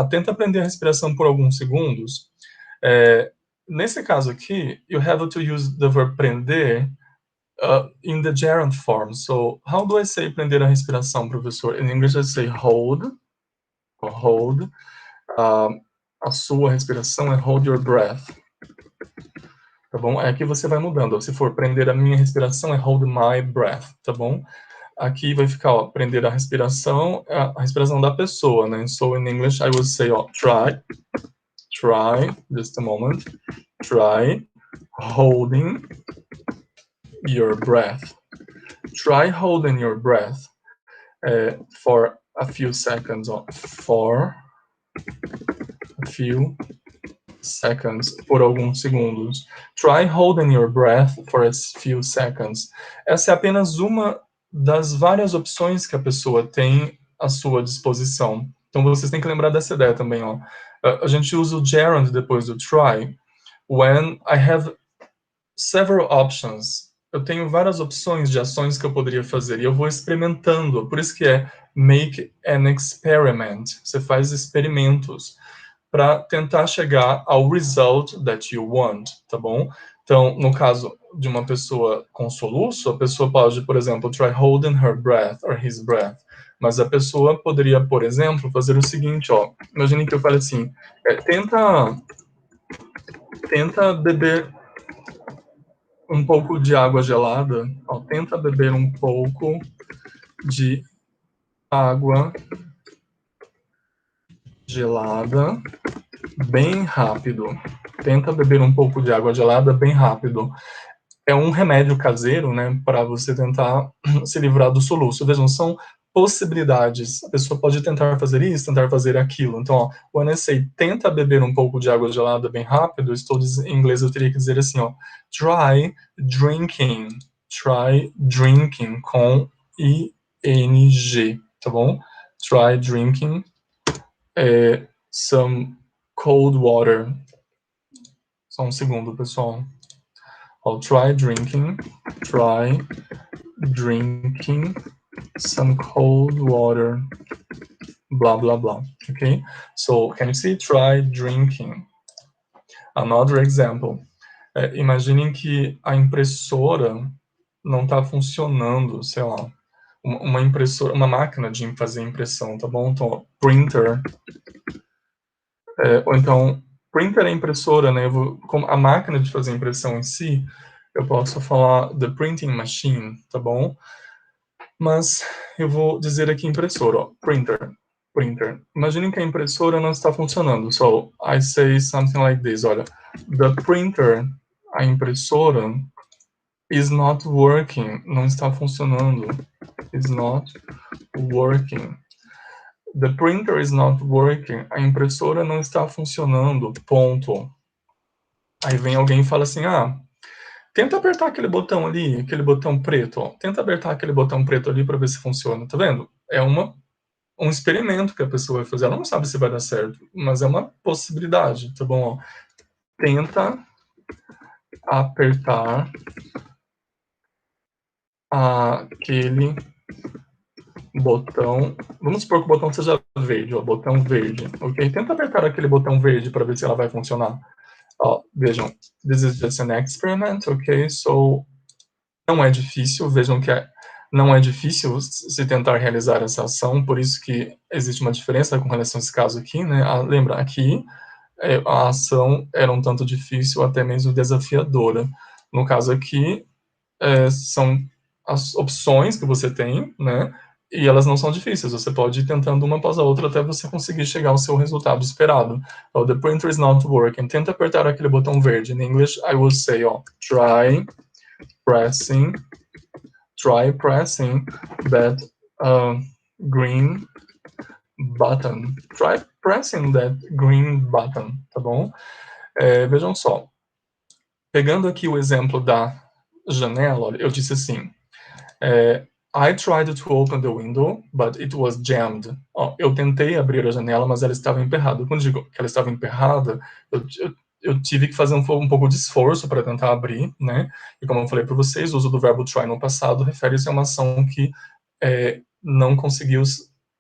tenta prender a respiração por alguns segundos. Nesse caso aqui, you have to use the verb prender in the gerund form. So, how do I say prender a respiração, professor? In English, I say hold, or hold. A sua respiração é hold your breath. Tá bom? Aqui você vai mudando. Se for prender a minha respiração, é hold my breath, tá bom? Aqui vai ficar, ó, prender a respiração da pessoa, né? So, in English, I would say, ó, try, just a moment, try holding your breath. Try holding your breath for a few seconds, ó, for a few seconds, por alguns segundos. Try holding your breath for a few seconds. Essa é apenas uma das várias opções que a pessoa tem à sua disposição. Então, vocês têm que lembrar dessa ideia também, ó. A gente usa o gerund depois do try when I have several options. Eu tenho várias opções de ações que eu poderia fazer e eu vou experimentando. Por isso que é make an experiment. Você faz experimentos para tentar chegar ao result that you want, tá bom? Então, no caso de uma pessoa com soluço, a pessoa pode, por exemplo, try holding her breath or his breath. Mas a pessoa poderia, por exemplo, fazer o seguinte, ó. Imagine que eu fale assim, tenta beber um pouco de água gelada. Ó, tenta beber um pouco de água gelada bem rápido. Tenta beber um pouco de água gelada bem rápido. É um remédio caseiro, né, para você tentar se livrar do soluço. Vejam, são possibilidades. A pessoa pode tentar fazer isso, tentar fazer aquilo. Então, ó, when I say tenta beber um pouco de água gelada bem rápido, em inglês eu teria que dizer assim, ó, try drinking, com ING, tá bom? Try drinking some cold water. Só um segundo, pessoal. I'll try drinking some cold water, blah, blah, blah. Okay? So, can you see? Try drinking. Another example. Imaginem que a impressora não está funcionando, sei lá, uma impressora, uma máquina de fazer impressão, tá bom? Então, printer. Ou então, printer é impressora, né? Como a máquina de fazer impressão em si, eu posso falar the printing machine, tá bom? Mas eu vou dizer aqui impressora, ó, printer. Imaginem que a impressora não está funcionando. So, I say something like this, olha, the printer, a impressora, is not working, não está funcionando. Is not working. The printer is not working. A impressora não está funcionando. Ponto. Aí vem alguém e fala assim, tenta apertar aquele botão ali, aquele botão preto, ó. Tenta apertar aquele botão preto ali para ver se funciona. Tá vendo? É um experimento que a pessoa vai fazer. Ela não sabe se vai dar certo, mas é uma possibilidade, tá bom? Ó. Tenta apertar aquele botão, vamos supor que o botão seja verde, ó, botão verde, ok? Tenta apertar aquele botão verde para ver se ela vai funcionar. Ó, vejam, this is just an experiment, ok? So, não é difícil, vejam que não é difícil se tentar realizar essa ação, por isso que existe uma diferença com relação a esse caso aqui, né? Lembra, aqui a ação era um tanto difícil, até mesmo desafiadora. No caso aqui, são as opções que você tem, né? E elas não são difíceis, você pode ir tentando uma após a outra até você conseguir chegar ao seu resultado esperado. So, the printer is not working. Tenta apertar aquele botão verde. In English, I will say, try pressing that green button. Try pressing that green button, tá bom? Vejam só. Pegando aqui o exemplo da janela, eu disse assim, I tried to open the window, but it was jammed. Eu tentei abrir a janela, mas ela estava emperrada. Quando digo que ela estava emperrada, eu tive que fazer um pouco de esforço para tentar abrir, né? E como eu falei para vocês, o uso do verbo try no passado refere-se a uma ação que não conseguiu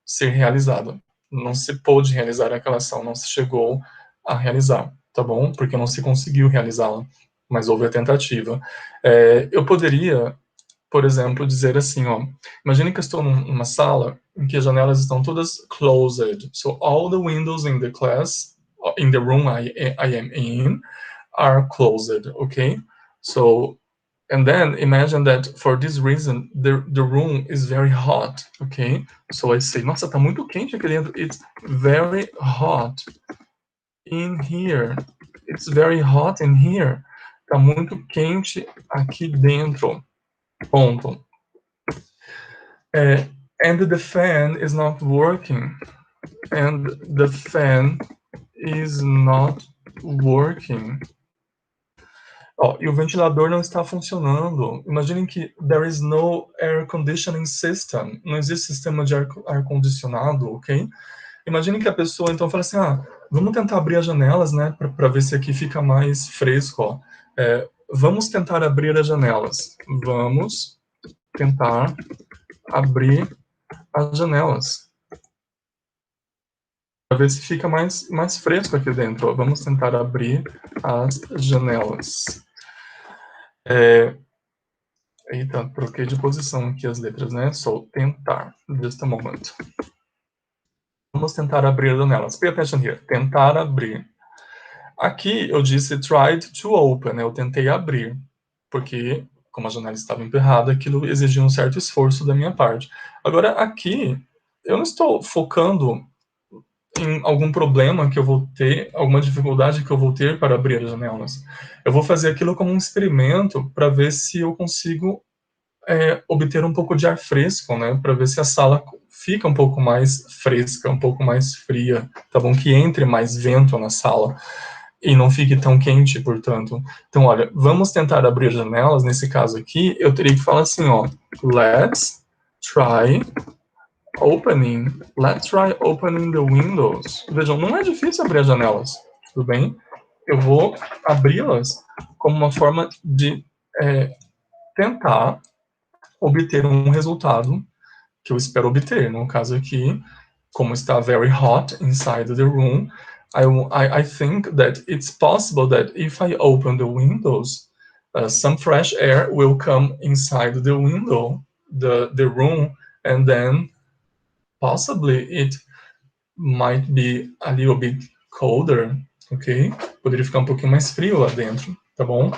ser realizada. Não se pôde realizar aquela ação, não se chegou a realizar, tá bom? Porque não se conseguiu realizá-la, mas houve a tentativa. Eu poderia, por exemplo, dizer assim, imagine que eu estou numa sala em que as janelas estão todas closed. So all the windows in the class, in the room I am in, are closed, okay? So, and then imagine that for this reason, the room is very hot, okay? So I say, nossa, tá muito quente aqui dentro. It's very hot in here. It's very hot in here. Tá muito quente aqui dentro. Ponto. And the fan is not working. And the fan is not working. E o ventilador não está funcionando. Imaginem que there is no air conditioning system. Não existe sistema de ar-condicionado, ok? Imaginem que a pessoa então fala assim, vamos tentar abrir as janelas, né, para ver se aqui fica mais fresco. Vamos tentar abrir as janelas. Vamos tentar abrir as janelas. Para ver se fica mais fresco aqui dentro. Vamos tentar abrir as janelas. Eita, troquei de posição aqui as letras, né? So, tentar. Just a moment. Vamos tentar abrir as janelas. Pay attention here. Tentar abrir. Aqui eu disse tried to open, né? Eu tentei abrir. Porque, como a janela estava emperrada, aquilo exigia um certo esforço da minha parte. Agora, aqui, eu não estou focando em algum problema que eu vou ter, alguma dificuldade que eu vou ter para abrir as janelas. Eu vou fazer aquilo como um experimento para ver se eu consigo obter um pouco de ar fresco, né? Para ver se a sala fica um pouco mais fresca, um pouco mais fria, tá bom? Que entre mais vento na sala e não fique tão quente, portanto. Então, olha, vamos tentar abrir as janelas. Nesse caso aqui, eu teria que falar assim, let's try opening the windows. Vejam, não é difícil abrir as janelas, tudo bem? Eu vou abri-las como uma forma de tentar obter um resultado que eu espero obter. No caso aqui, como está very hot inside the room, I think that it's possible that if I open the windows, some fresh air will come inside the window, the room, and then possibly it might be a little bit colder, ok? Poderia ficar um pouquinho mais frio lá dentro, tá bom?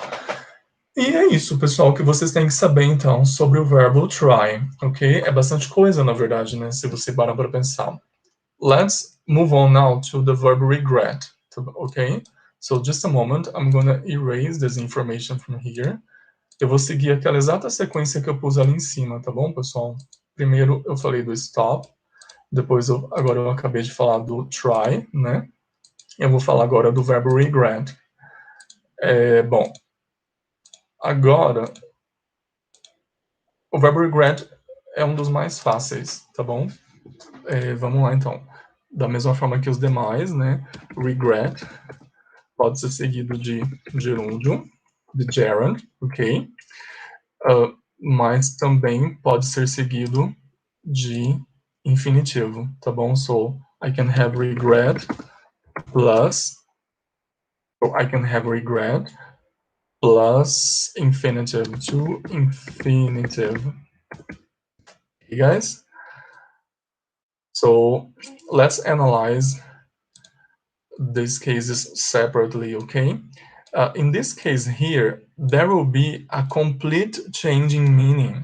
E é isso, pessoal, que vocês têm que saber, então, sobre o verbo try, ok? É bastante coisa, na verdade, né, se você parar para pensar. Let's move on now to the verb regret, ok? So, just a moment, I'm gonna erase this information from here. Eu vou seguir aquela exata sequência que eu pus ali em cima, tá bom, pessoal? Primeiro eu falei do stop, depois agora eu acabei de falar do try, né? Eu vou falar agora do verbo regret. Bom, agora, o verbo regret é um dos mais fáceis, tá bom? Vamos lá, então. Da mesma forma que os demais, né? Regret pode ser seguido de gerúndio, de gerund, ok? Mas também pode ser seguido de infinitivo, tá bom? So, I can have regret plus, so I can have regret plus infinitive, to infinitive. Okay, guys? So, let's analyze these cases separately, okay? In this case here, there will be a complete change in meaning.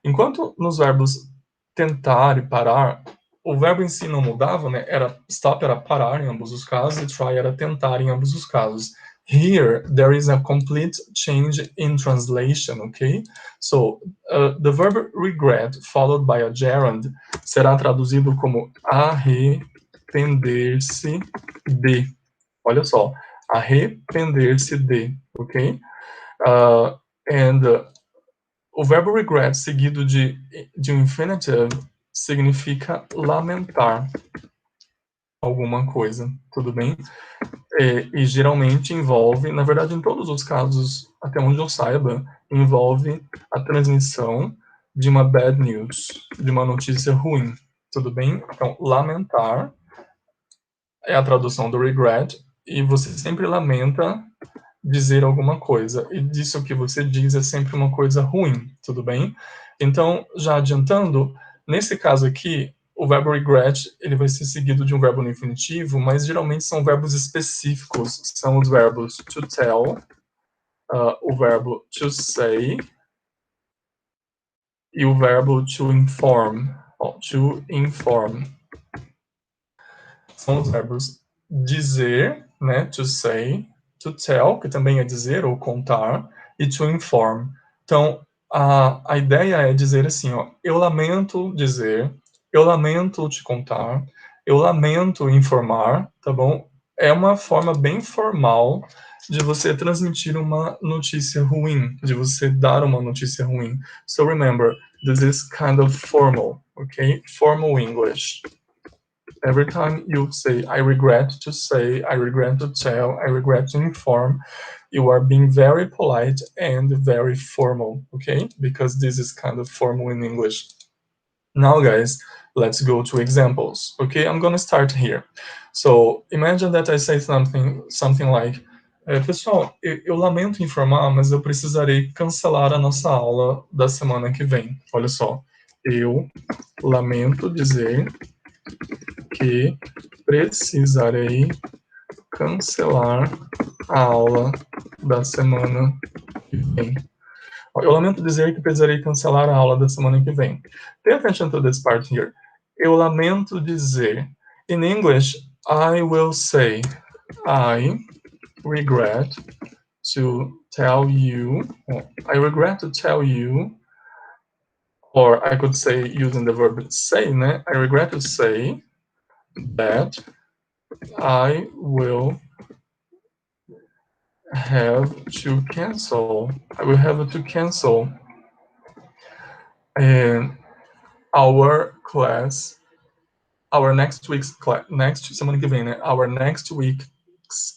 Enquanto nos verbos tentar e parar, o verbo em si não mudava, né? Stop era parar em ambos os casos e try era tentar em ambos os casos. Here, there is a complete change in translation, okay? So, the verb regret followed by a gerund será traduzido como arrepender-se de. Olha só, arrepender-se de, ok? O verbo regret seguido de um infinitive significa lamentar alguma coisa, tudo bem? E geralmente envolve, na verdade em todos os casos, até onde eu saiba, envolve a transmissão de uma bad news, de uma notícia ruim, tudo bem? Então, lamentar é a tradução do regret, e você sempre lamenta dizer alguma coisa, e disso que você diz é sempre uma coisa ruim, tudo bem? Então, já adiantando, nesse caso aqui, o verbo regret, ele vai ser seguido de um verbo no infinitivo, mas geralmente são verbos específicos, são os verbos to tell, o verbo to say, e o verbo to inform, to inform. São os verbos dizer, né, to say, to tell, que também é dizer ou contar, e to inform. Então, a ideia é dizer assim, ó, eu lamento dizer, eu lamento te contar, eu lamento informar, tá bom? É uma forma bem formal de você transmitir uma notícia ruim, de você dar uma notícia ruim. So remember, this is kind of formal, okay? Formal English. Every time you say, I regret to say, I regret to tell, I regret to inform, you are being very polite and very formal, okay? Because this is kind of formal in English. Now, guys, let's go to examples, okay? I'm gonna start here. So, imagine that I say something like, pessoal, eu lamento informar, mas eu precisarei cancelar a nossa aula da semana que vem. Olha só, eu lamento dizer que precisarei cancelar a aula da semana que vem. Eu lamento dizer que precisarei cancelar a aula da semana que vem. Pay attention to this part here. Eu lamento dizer. In English, I will say, I regret to tell you, I regret to tell you, or I could say using the verb say, né? I regret to say that I will have to cancel. I will have to cancel our class, our next week's class, next semana que vem, né? Our next week's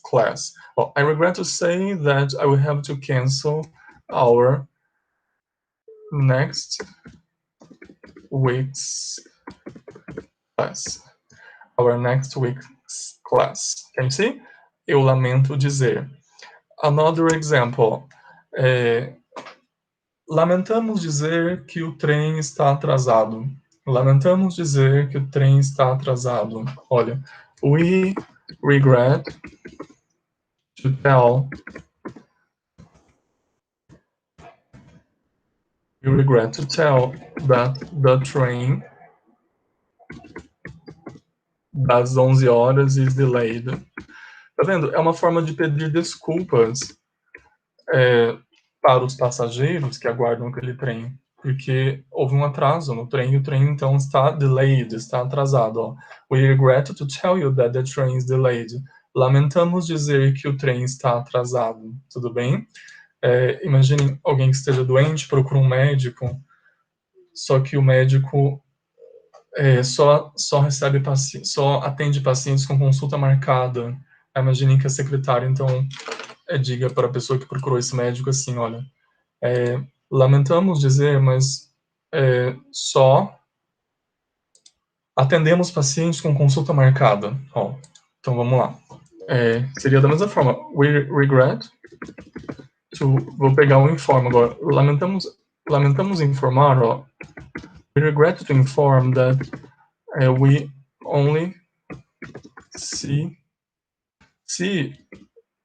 class. Well, I regret to say that I will have to cancel our next week's class. Our next week's class. Can you see? Eu lamento dizer. Another example. Lamentamos dizer que o trem está atrasado. Lamentamos dizer que o trem está atrasado. Olha, we regret to tell. We regret to tell that the train das 11 horas is delayed. Tá vendo? É uma forma de pedir desculpas para os passageiros que aguardam aquele trem, porque houve um atraso no trem e o trem então está delayed, está atrasado. Ó. We regret to tell you that the train is delayed. Lamentamos dizer que o trem está atrasado. Tudo bem? Imagine alguém que esteja doente, procura um médico, só que o médico só atende pacientes com consulta marcada. Imagine que a secretária então diga para a pessoa que procurou esse médico assim, olha, lamentamos dizer, mas só atendemos pacientes com consulta marcada. Ó, então vamos lá. Seria da mesma forma. We regret to... Vou pegar o inform agora. Lamentamos informar, ó. We regret to inform that we only see... Se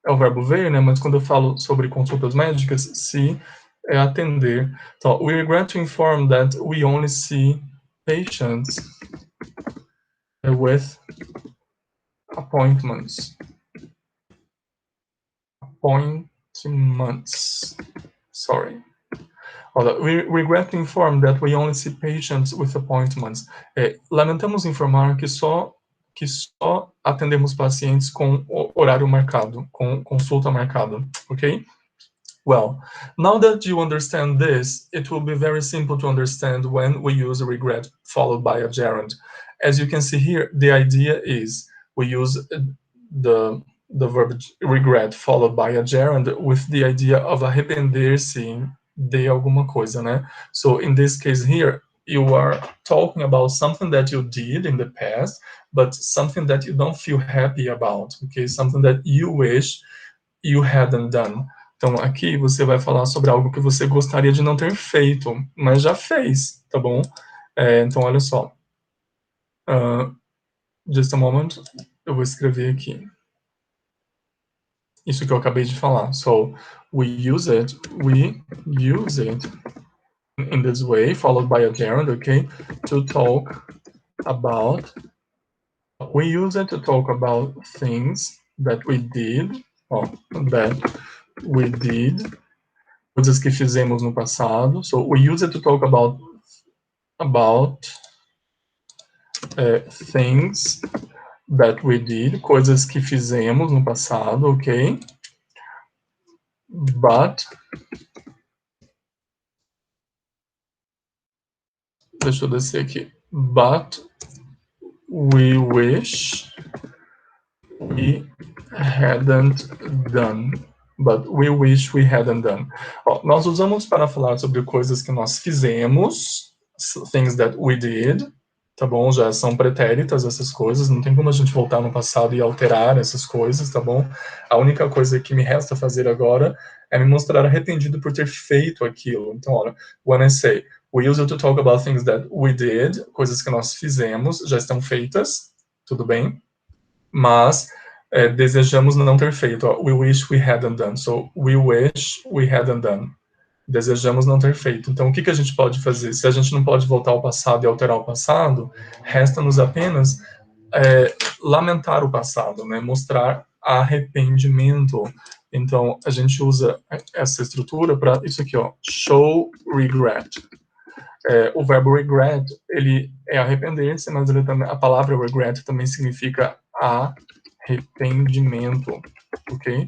é o verbo ver, né? Mas quando eu falo sobre consultas médicas, se é atender. Então, we regret to inform that we only see patients with appointments. appointments. Sorry. We regret to inform that we only see patients with appointments. Lamentamos informar que só atendemos pacientes com horário marcado, com consulta marcada, ok? Well, now that you understand this, it will be very simple to understand when we use a regret followed by a gerund. As you can see here, the idea is we use the verb regret followed by a gerund with the idea of arrepender-se de alguma coisa, né? So in this case here, you are talking about something that you did in the past, but something that you don't feel happy about, okay? Something that you wish you hadn't done. Então aqui você vai falar sobre algo que você gostaria de não ter feito, mas já fez, tá bom? Então olha só. Just a moment, eu vou escrever aqui. Isso que eu acabei de falar. So, we use it in this way, followed by a gerund, okay? To talk about, we use it to talk about things that we did, coisas que fizemos no passado. So, we use it to talk about things that we did, coisas que fizemos no passado, ok? But, deixa eu descer aqui. But we wish we hadn't done. But we wish we hadn't done. Nós usamos para falar sobre coisas que nós fizemos, things that we did, tá bom? Já são pretéritas essas coisas, não tem como a gente voltar no passado e alterar essas coisas, tá bom? A única coisa que me resta fazer agora é me mostrar arrependido por ter feito aquilo. Então, olha, when I say, we use it to talk about things that we did, coisas que nós fizemos, já estão feitas, tudo bem? Mas desejamos não ter feito. We wish we hadn't done. So, we wish we hadn't done. Desejamos não ter feito. Então, o que a gente pode fazer? Se a gente não pode voltar ao passado e alterar o passado, resta-nos apenas lamentar o passado, né? Mostrar arrependimento. Então, a gente usa essa estrutura para isso aqui, ó, show regret. O verbo regret, ele é arrepender-se, mas ele também, a palavra regret também significa arrependimento, ok?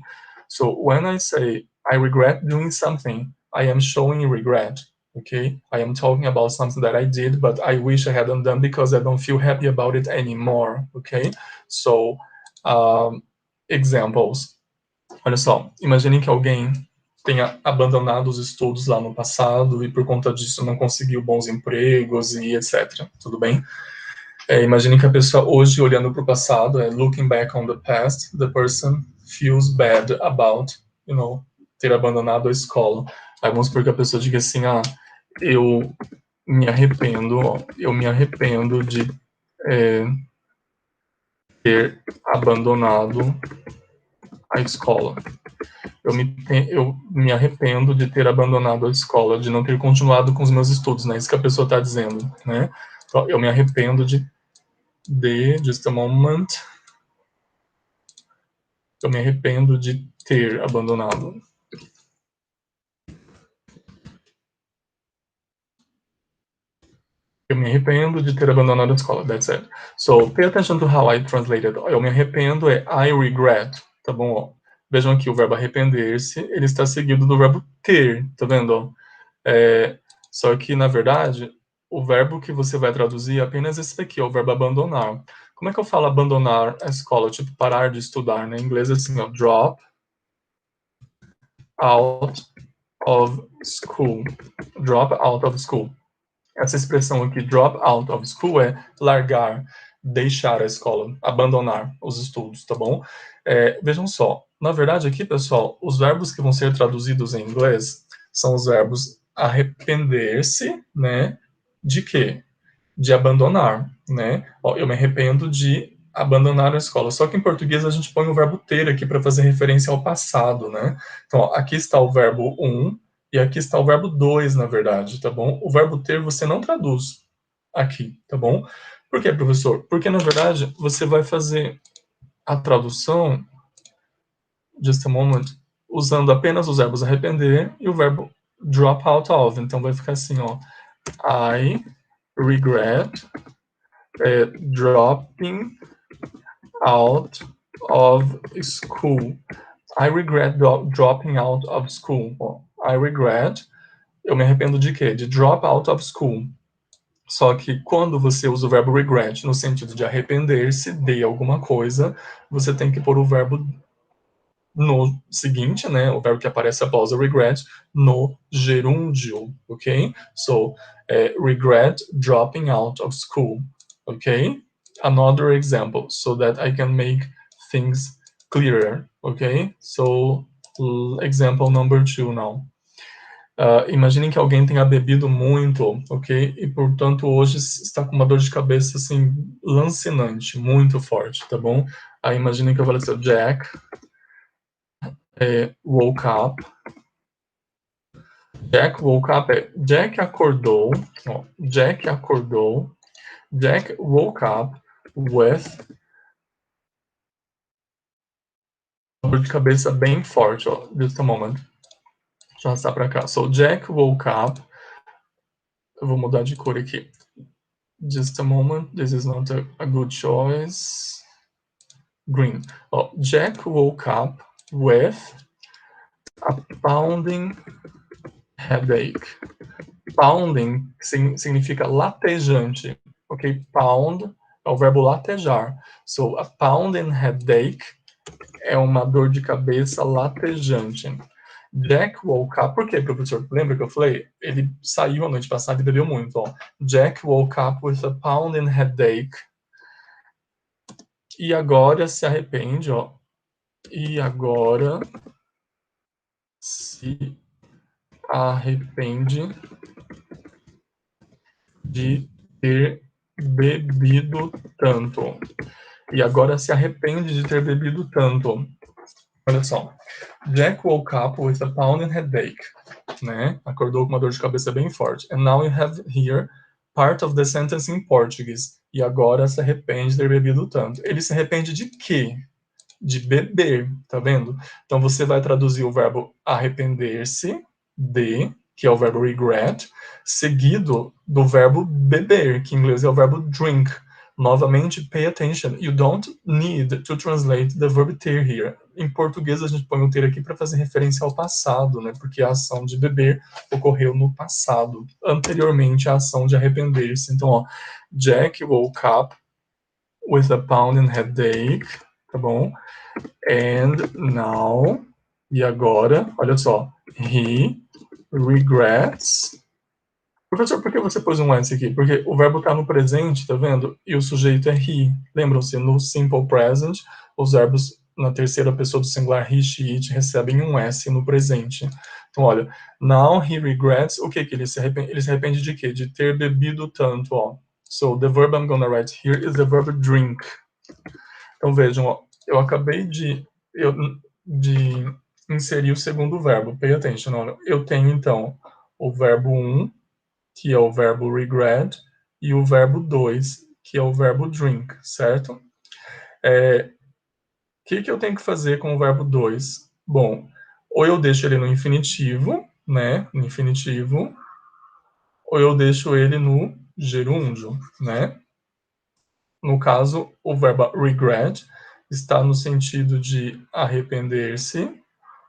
So, when I say, I regret doing something, I am showing regret, okay? I am talking about something that I did, but I wish I hadn't done because I don't feel happy about it anymore, okay? So, examples. Olha só, imaginem que alguém tenha abandonado os estudos lá no passado e por conta disso não conseguiu bons empregos e etc. Tudo bem? Imaginem que a pessoa hoje, olhando para o passado, looking back on the past, the person feels bad about, ter abandonado a escola. Aí vamos supor que a pessoa diga assim, eu me arrependo de ter abandonado a escola. Eu me arrependo de ter abandonado a escola, de não ter continuado com os meus estudos, né? Isso que a pessoa está dizendo, né? Então, eu me arrependo just a moment. Eu me arrependo de ter abandonado. Eu me arrependo de ter abandonado a escola. That's it. So, pay attention to how I translated. Eu me arrependo I regret. Tá bom? Ó. Vejam aqui o verbo arrepender-se, ele está seguido do verbo ter. Tá vendo? Só que, na verdade, o verbo que você vai traduzir é apenas esse daqui, o verbo abandonar. Como é que eu falo abandonar a escola? Tipo, parar de estudar, né? Em inglês é assim, ó, drop out of school. Drop out of school. Essa expressão aqui, drop out of school, é largar, deixar a escola, abandonar os estudos, tá bom? Vejam só, na verdade aqui, pessoal, os verbos que vão ser traduzidos em inglês são os verbos arrepender-se, né? De quê? De abandonar, né? Ó, eu me arrependo de abandonar a escola. Só que em português a gente põe o verbo ter aqui para fazer referência ao passado, né? Então, ó, aqui está o verbo e aqui está o verbo 2, na verdade, tá bom? O verbo ter você não traduz aqui, tá bom? Por quê, professor? Porque, na verdade, você vai fazer a tradução, just a moment, usando apenas os verbos arrepender e o verbo drop out of. Então vai ficar assim, ó. I regret dropping out of school. I regret dropping out of school. I regret, eu me arrependo de quê? De drop out of school. Só que quando você usa o verbo regret no sentido de arrepender-se de alguma coisa, você tem que pôr o verbo no seguinte, né, o verbo que aparece após o regret, no gerúndio, ok? So, regret dropping out of school, ok? Another example, so that I can make things clearer, ok? So, example number 2 now. Imaginem que alguém tenha bebido muito, ok? E, portanto, hoje está com uma dor de cabeça, assim, lancinante, muito forte, tá bom? Aí, imaginem que eu falei assim, Jack woke up. Jack woke up Jack acordou. Ó, Jack acordou. Jack woke up with uma dor de cabeça bem forte. Ó, just a moment. Deixa eu arrastar pra cá. So, Jack woke up. Eu vou mudar de cor aqui. Just a moment. This is not a good choice. Green. Ó, Jack woke up with a pounding headache. Pounding significa latejante, ok? Pound é o verbo latejar. So, a pounding headache é uma dor de cabeça latejante. Jack woke up. Por quê, professor? Lembra que eu falei? Ele saiu a noite passada e bebeu muito. Ó. Jack woke up with a pounding headache. E agora se arrepende, ó. E agora se arrepende de ter bebido tanto. E agora se arrepende de ter bebido tanto. Olha só. Jack woke up with a pounding headache. Né? Acordou com uma dor de cabeça bem forte. And now you have here part of the sentence in Portuguese. E agora se arrepende de ter bebido tanto. Ele se arrepende de quê? De beber, tá vendo? Então você vai traduzir o verbo arrepender-se de, que é o verbo regret, seguido do verbo beber, que em inglês é o verbo drink. Novamente, pay attention. You don't need to translate the verb ter here. Em português, a gente põe o ter aqui para fazer referência ao passado, né? Porque a ação de beber ocorreu no passado, anteriormente à ação de arrepender-se. Então, ó, Jack woke up with a pounding headache, tá bom? And now, e agora, olha só, he regrets. Professor, por que você pôs um S aqui? Porque o verbo está no presente, tá vendo? E o sujeito é he. Lembram-se, no simple present, os verbos na terceira pessoa do singular he, she, it recebem um S no presente. Então, olha, now he regrets, o que que ele se arrepende? Ele se arrepende de quê? De ter bebido tanto, ó. So, the verb I'm gonna write here is the verb drink. Então, vejam, ó, eu acabei de inserir o segundo verbo. Pay attention, olha. Eu tenho, então, o verbo 1, que é o verbo regret, e o verbo 2, que é o verbo drink, certo? O que eu tenho que fazer com o verbo 2? Bom, ou eu deixo ele no infinitivo, né? No infinitivo, ou eu deixo ele no gerúndio, né? No caso, o verbo regret está no sentido de arrepender-se.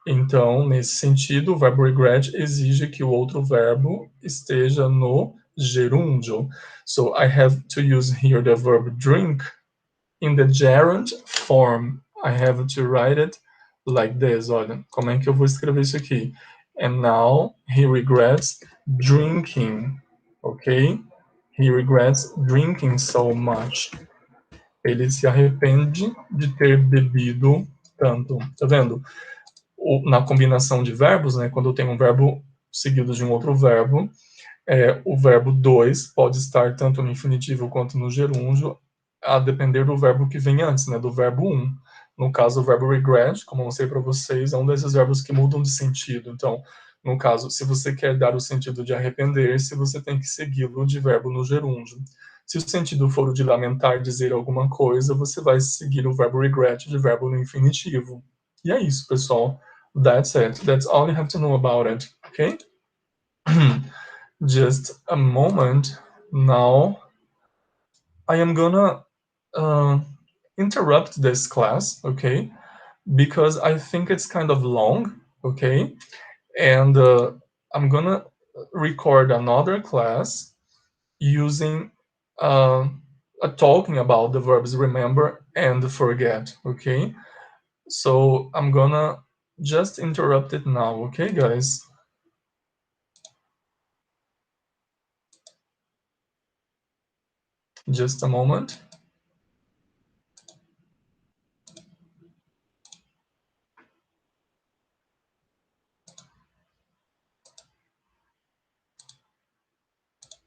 Então, nesse sentido, o verbo regret exige que o outro verbo esteja no gerúndio. So, I have to use here the verb drink in the gerund form. I have to write it like this. Olha, como é que eu vou escrever isso aqui? And now, he regrets drinking. Ok? He regrets drinking so much. Ele se arrepende de ter bebido tanto. Tá vendo? Na combinação de verbos, né, quando eu tenho um verbo seguido de um outro verbo, o verbo 2 pode estar tanto no infinitivo quanto no gerúndio, a depender do verbo que vem antes, né, do verbo 1. No caso, o verbo regret, como eu mostrei para vocês, é um desses verbos que mudam de sentido. Então, no caso, se você quer dar o sentido de arrepender-se, você tem que segui-lo de verbo no gerúndio. Se o sentido for o de lamentar, dizer alguma coisa, você vai seguir o verbo regret de verbo no infinitivo. E é isso, pessoal. That's it. That's all you have to know about it, okay? Just a moment. Now, I am gonna interrupt this class, okay? Because I think it's kind of long, okay? And I'm gonna record another class using talking about the verbs remember and forget, okay? So I'm gonna just interrupt it now, okay, guys? Just a moment.